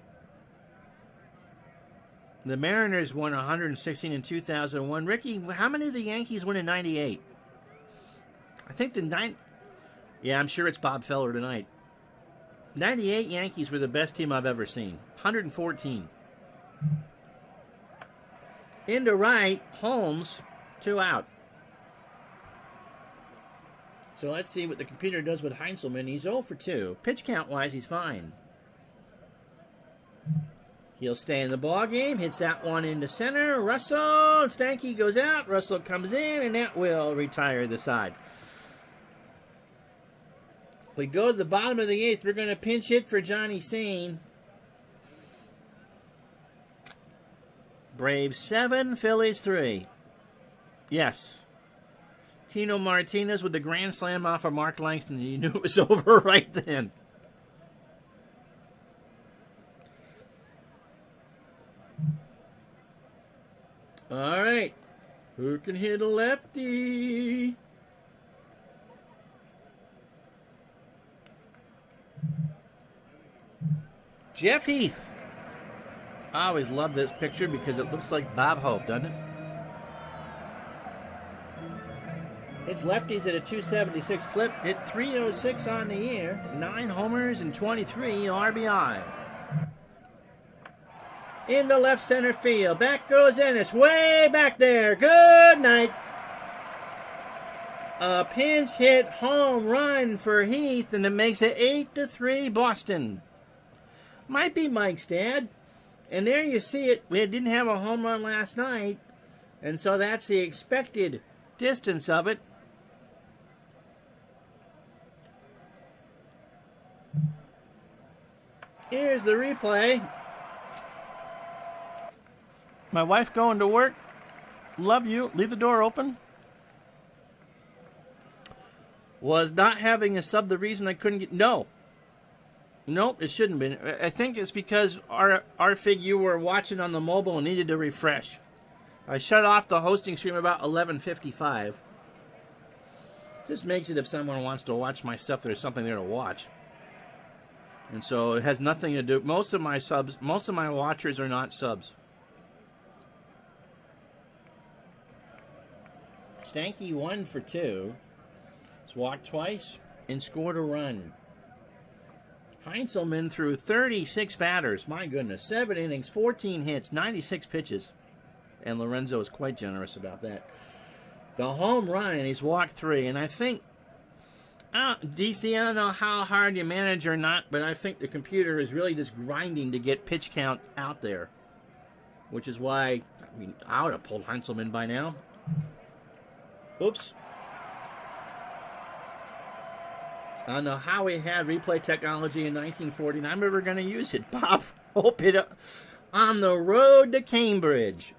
A: The Mariners won 116 in 2001. Ricky, how many did the Yankees win in 98? I think yeah, I'm sure it's Bob Feller tonight. 98 Yankees were the best team I've ever seen. 114. Into right, Holmes, 2 out. So let's see what the computer does with Heinzelman. He's 0 for 2. Pitch count-wise, he's fine. He'll stay in the ball game. Hits that one into center. Russell, Stanky goes out. Russell comes in, and that will retire the side. We go to the bottom of the 8th. We're going to pinch hit for Johnny Sane. Braves 7, Phillies 3. Yes. Tino Martinez with the grand slam off of Mark Langston. You knew it was over right then. All right. Who can hit a lefty? Jeff Heath. I always love this picture because it looks like Bob Hope, doesn't it? It's lefties at a 276 clip. Hit 306 on the year. 9 homers and 23 RBI. Into left center field. Back goes Ennis. Way back there. Good night. A pinch hit home run for Heath, and it makes it 8-3 Boston. Might be Mike's dad. And there you see it. We didn't have a home run last night, and so that's the expected distance of it. Here's the replay. My wife going to work. Love you. Leave the door open. Was not having a sub the reason I couldn't get... No. Nope, it shouldn't have been. I think it's because our fig you were watching on the mobile and needed to refresh. I shut off the hosting stream about 11:55. Just makes it if someone wants to watch my stuff, there's something there to watch. And so it has nothing to do... Most of my watchers are not subs. Stanky 1 for 2. He's walked twice and scored a run. Heinzelman threw 36 batters. My goodness. 7 innings, 14 hits, 96 pitches. And Lorenzo is quite generous about that. The home run, and he's walked 3. And I think, DC, I don't know how hard you manage or not, but I think the computer is really just grinding to get pitch count out there. Which is why, I mean, I would have pulled Heinzelman by now. Oops. I don't know how we had replay technology in 1949, but we're going to use it. Bob, hope it up. On the road to Cambridge.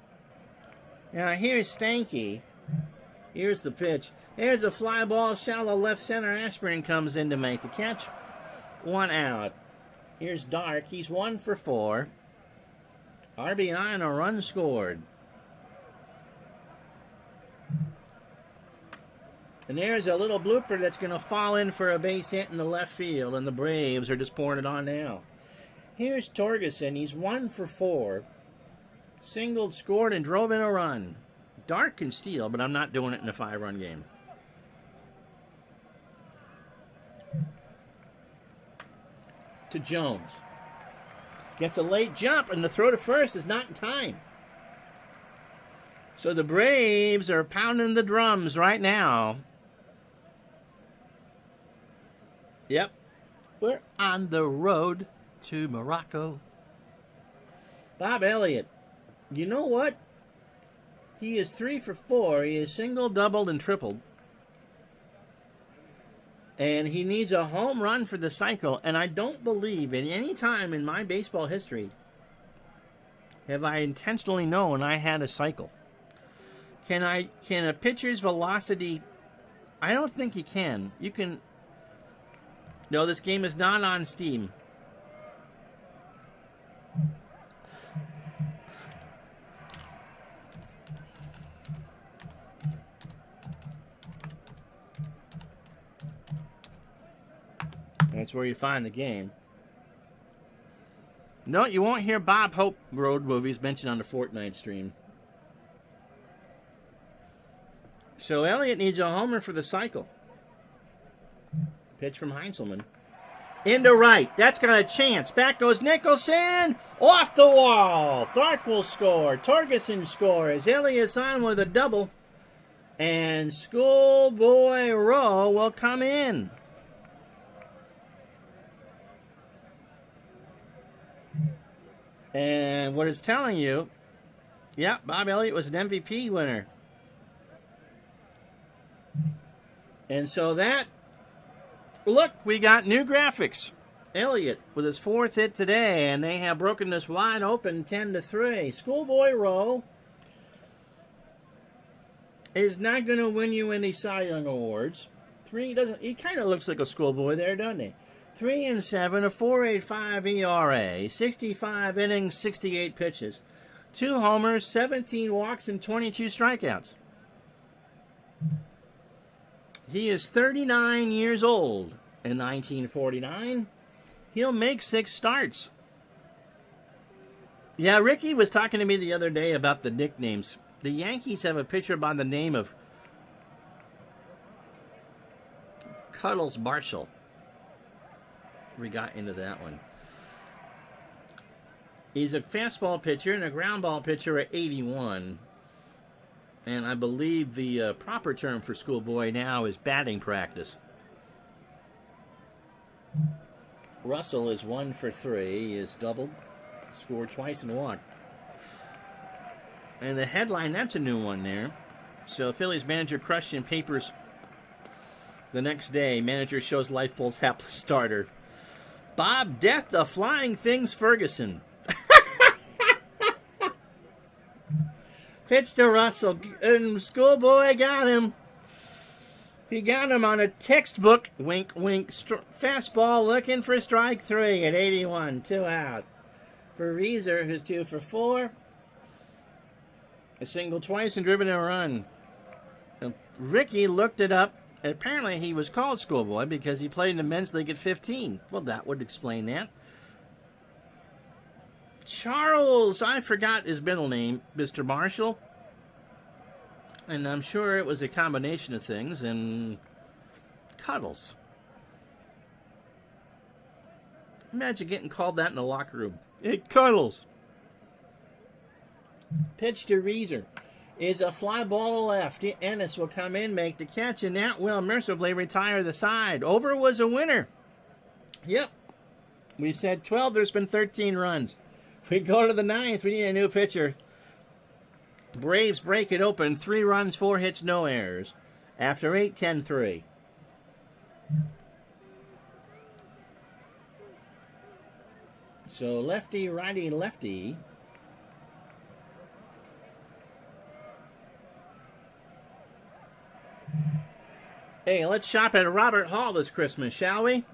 A: Now, here's Stanky. Here's the pitch. There's a fly ball, shallow left center. Ashburn comes in to make the catch. 1 out. Here's Dark. He's 1 for 4. RBI and a run scored. And there's a little blooper that's going to fall in for a base hit in the left field, and the Braves are just pouring it on now. Here's Torgerson. He's 1 for 4. Singled, scored, and drove in a run. Dark can steal, but I'm not doing it in a 5-run game. To Jones. Gets a late jump, and the throw to first is not in time. So the Braves are pounding the drums right now. Yep. We're on the road to Morocco. Bob Elliott. You know what? He is 3 for 4. He is single, doubled, and tripled. And he needs a home run for the cycle. And I don't believe in any time in my baseball history have I intentionally known I had a cycle. Can a pitcher's velocity... I don't think you can. You can... No, this game is not on Steam. That's where you find the game. No, you won't hear Bob Hope road movies mentioned on the Fortnite stream. So Elliott needs a homer for the cycle. Pitch from Heinzelman. Into right. That's got a chance. Back goes Nicholson. Off the wall. Dark will score. Torgerson scores. Elliott's on with a double. And Schoolboy Rowe will come in. And what it's telling you, yeah, Bob Elliott was an MVP winner. And so that, look, we got new graphics. Elliott with his 4th hit today, and they have broken this wide open 10-3. Schoolboy Rowe is not going to win you any Cy Young awards. He kind of looks like a schoolboy there, doesn't he? 3-7, a 4.85 ERA, 65 innings, 68 pitches, 2 homers, 17 walks, and 22 strikeouts. He is 39 years old in 1949. He'll make 6 starts. Yeah, Ricky was talking to me the other day about the nicknames. The Yankees have a pitcher by the name of Cuddles Marshall. We got into that one. He's a fastball pitcher and a ground ball pitcher at 81. And I believe the proper term for Schoolboy now is batting practice. Russell is 1 for 3. He is doubled, scored twice and walked. And the headline, that's a new one there. So Phillies manager crushed in papers the next day. Manager shows life pulls hapless starter. Bob, death to Flying Things Ferguson. Pitch to Russell, and Schoolboy got him. He got him on a textbook, wink, wink, fastball looking for strike 3 at 81, 2 out. For Reeser, who's 2 for 4. A single twice and driven a run. Ricky looked it up. Apparently he was called Schoolboy because he played in the men's league at 15. Well, that would explain that. Charles, I forgot his middle name, Mr. Marshall. And I'm sure it was a combination of things. And Cuddles. Imagine getting called that in the locker room. Hey, Cuddles. Pitch to Reeser is a fly ball to left. Ennis will come in, make the catch, and that will mercifully retire the side. Over was a winner. Yep. We said 12. There's been 13 runs. If we go to the 9th, we need a new pitcher. Braves break it open. 3 runs, 4 hits, no errors. After 8, 10-3. So lefty, righty, lefty. Hey, let's shop at Robert Hall this Christmas, shall we?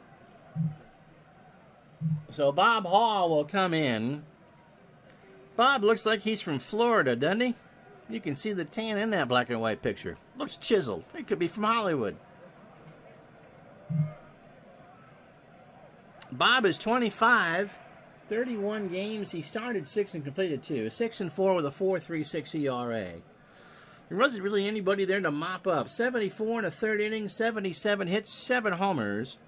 A: So Bob Hall will come in. Bob looks like he's from Florida, doesn't he? You can see the tan in that black and white picture. Looks chiseled. He could be from Hollywood. Bob is 25, 31 games. He started 6 and completed 2. 6-4 with a 4.36 ERA. There wasn't really anybody there to mop up. 74 in a third inning, 77 hits, 7 homers.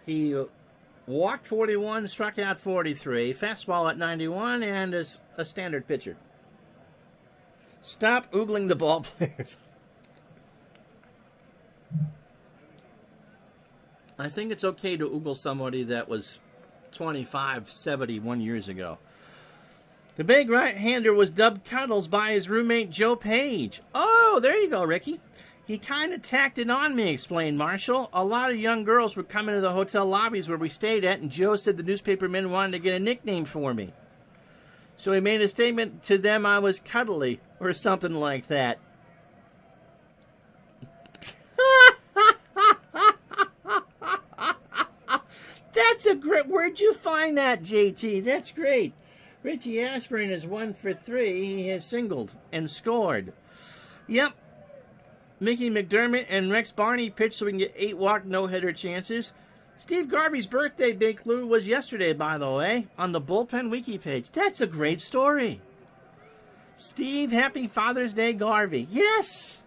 A: He walked 41, struck out 43, fastball at 91, and is a standard pitcher. Stop oogling the ball players. I think it's okay to oogle somebody that was 25, 71 years ago. The big right-hander was dubbed Cuddles by his roommate Joe Page. Oh, there you go, Ricky. He kind of tacked it on me, explained Marshall. A lot of young girls would come into the hotel lobbies where we stayed at, and Joe said the newspapermen wanted to get a nickname for me. So he made a statement to them I was cuddly, or something like that. That's a great... Where'd you find that, JT? That's great. Richie Ashburn is 1 for 3. He has singled and scored. Yep. Mickey McDermott and Rex Barney pitched so we can get 8 walk no-hitter chances. Steve Garvey's birthday, Big Clue, was yesterday, by the way, on the Bullpen Wiki page. That's a great story. Steve, happy Father's Day, Garvey. Yes!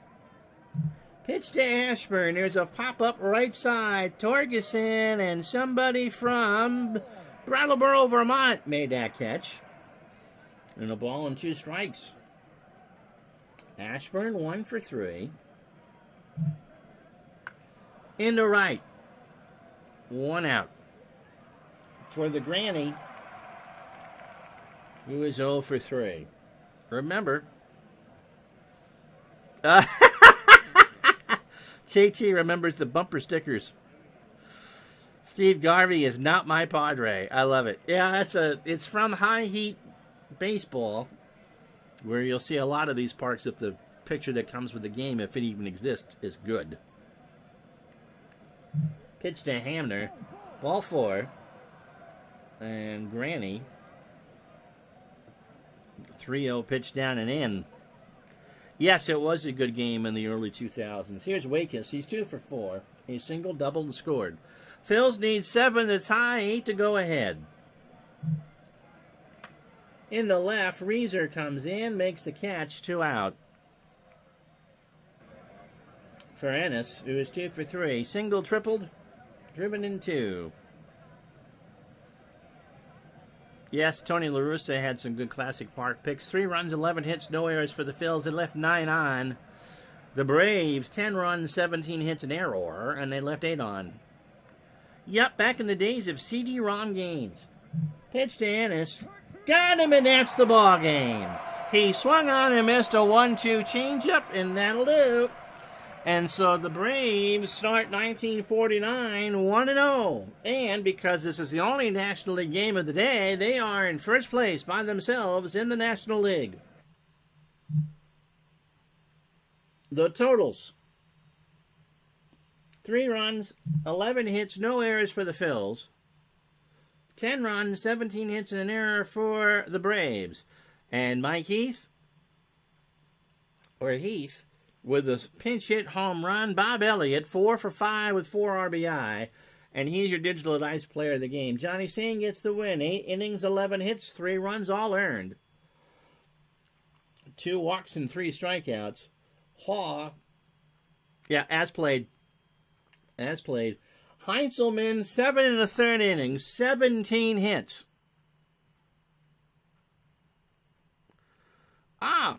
A: Pitch to Ashburn. There's a pop-up right side. Torgerson and somebody from Brattleboro, Vermont made that catch. And a ball and 2 strikes. Ashburn 1 for 3. Into right. 1 out. For the granny, who is 0 for 3. Remember, JT remembers the bumper stickers. Steve Garvey is not my Padre. I love it. Yeah, it's from High Heat Baseball, where you'll see a lot of these parks if the picture that comes with the game, if it even exists, is good. Pitch to Hamner. Ball 4. And Granny. 3-0 pitch down and in. Yes, it was a good game in the early 2000s. Here's Wakus. He's 2 for 4. He singled, doubled, and scored. Phils need 7 to tie, 8 to go ahead. In the left, Reeser comes in, makes the catch, 2 out. For Ennis, who is 2 for 3. Single, tripled, driven in 2. Yes, Tony La Russa had some good Classic Park picks. 3 runs, 11 hits, no errors for the Phils. They left 9 on. The Braves, 10 runs, 17 hits, an error, and they left 8 on. Yep, back in the days of CD-ROM games. Pitch to Ennis. Got him, and that's the ball game. He swung on and missed a 1-2 changeup, and that'll do. And so the Braves start 1949 1-0. And because this is the only National League game of the day, they are in first place by themselves in the National League. The totals. 3 runs, 11 hits, no errors for the Phils. 10 runs, 17 hits, and an error for the Braves. And Mike Heath, with a pinch hit home run. Bob Elliott, 4 for 5 with 4 RBI. And he's your digital advice player of the game. Johnny Singh gets the win. 8 innings, 11 hits, 3 runs, all earned. 2 walks and 3 strikeouts. Haw, as played. Heintzelman, 7 1/3 innings, 17 hits. I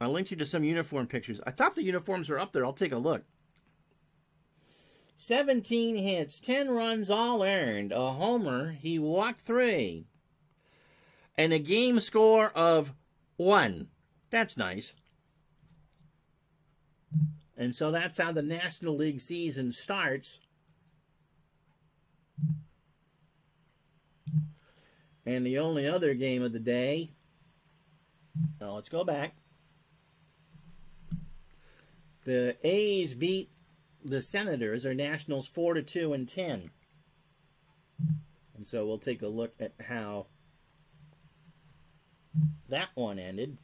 A: linked you to some uniform pictures. I thought the uniforms were up there. I'll take a look. 17 hits, 10 runs, all earned. A homer. He walked 3. And a game score of 1. That's nice. And so that's how the National League season starts. And the only other game of the day, let's go back. The A's beat the Senators, or Nationals, 4-2 and 10. And so we'll take a look at how that one ended.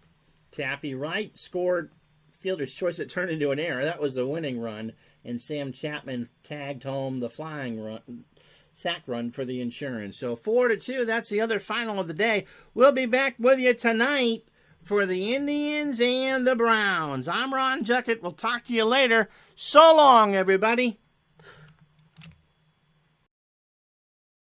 A: Taffy Wright scored fielder's choice that turned into an error. That was the winning run. And Sam Chapman tagged home the flying run, sack run for the Insurance. So 4-2, that's the other final of the day. We'll be back with you tonight for the Indians and the Browns. I'm Ron Juckett. We'll talk to you later. So long, everybody.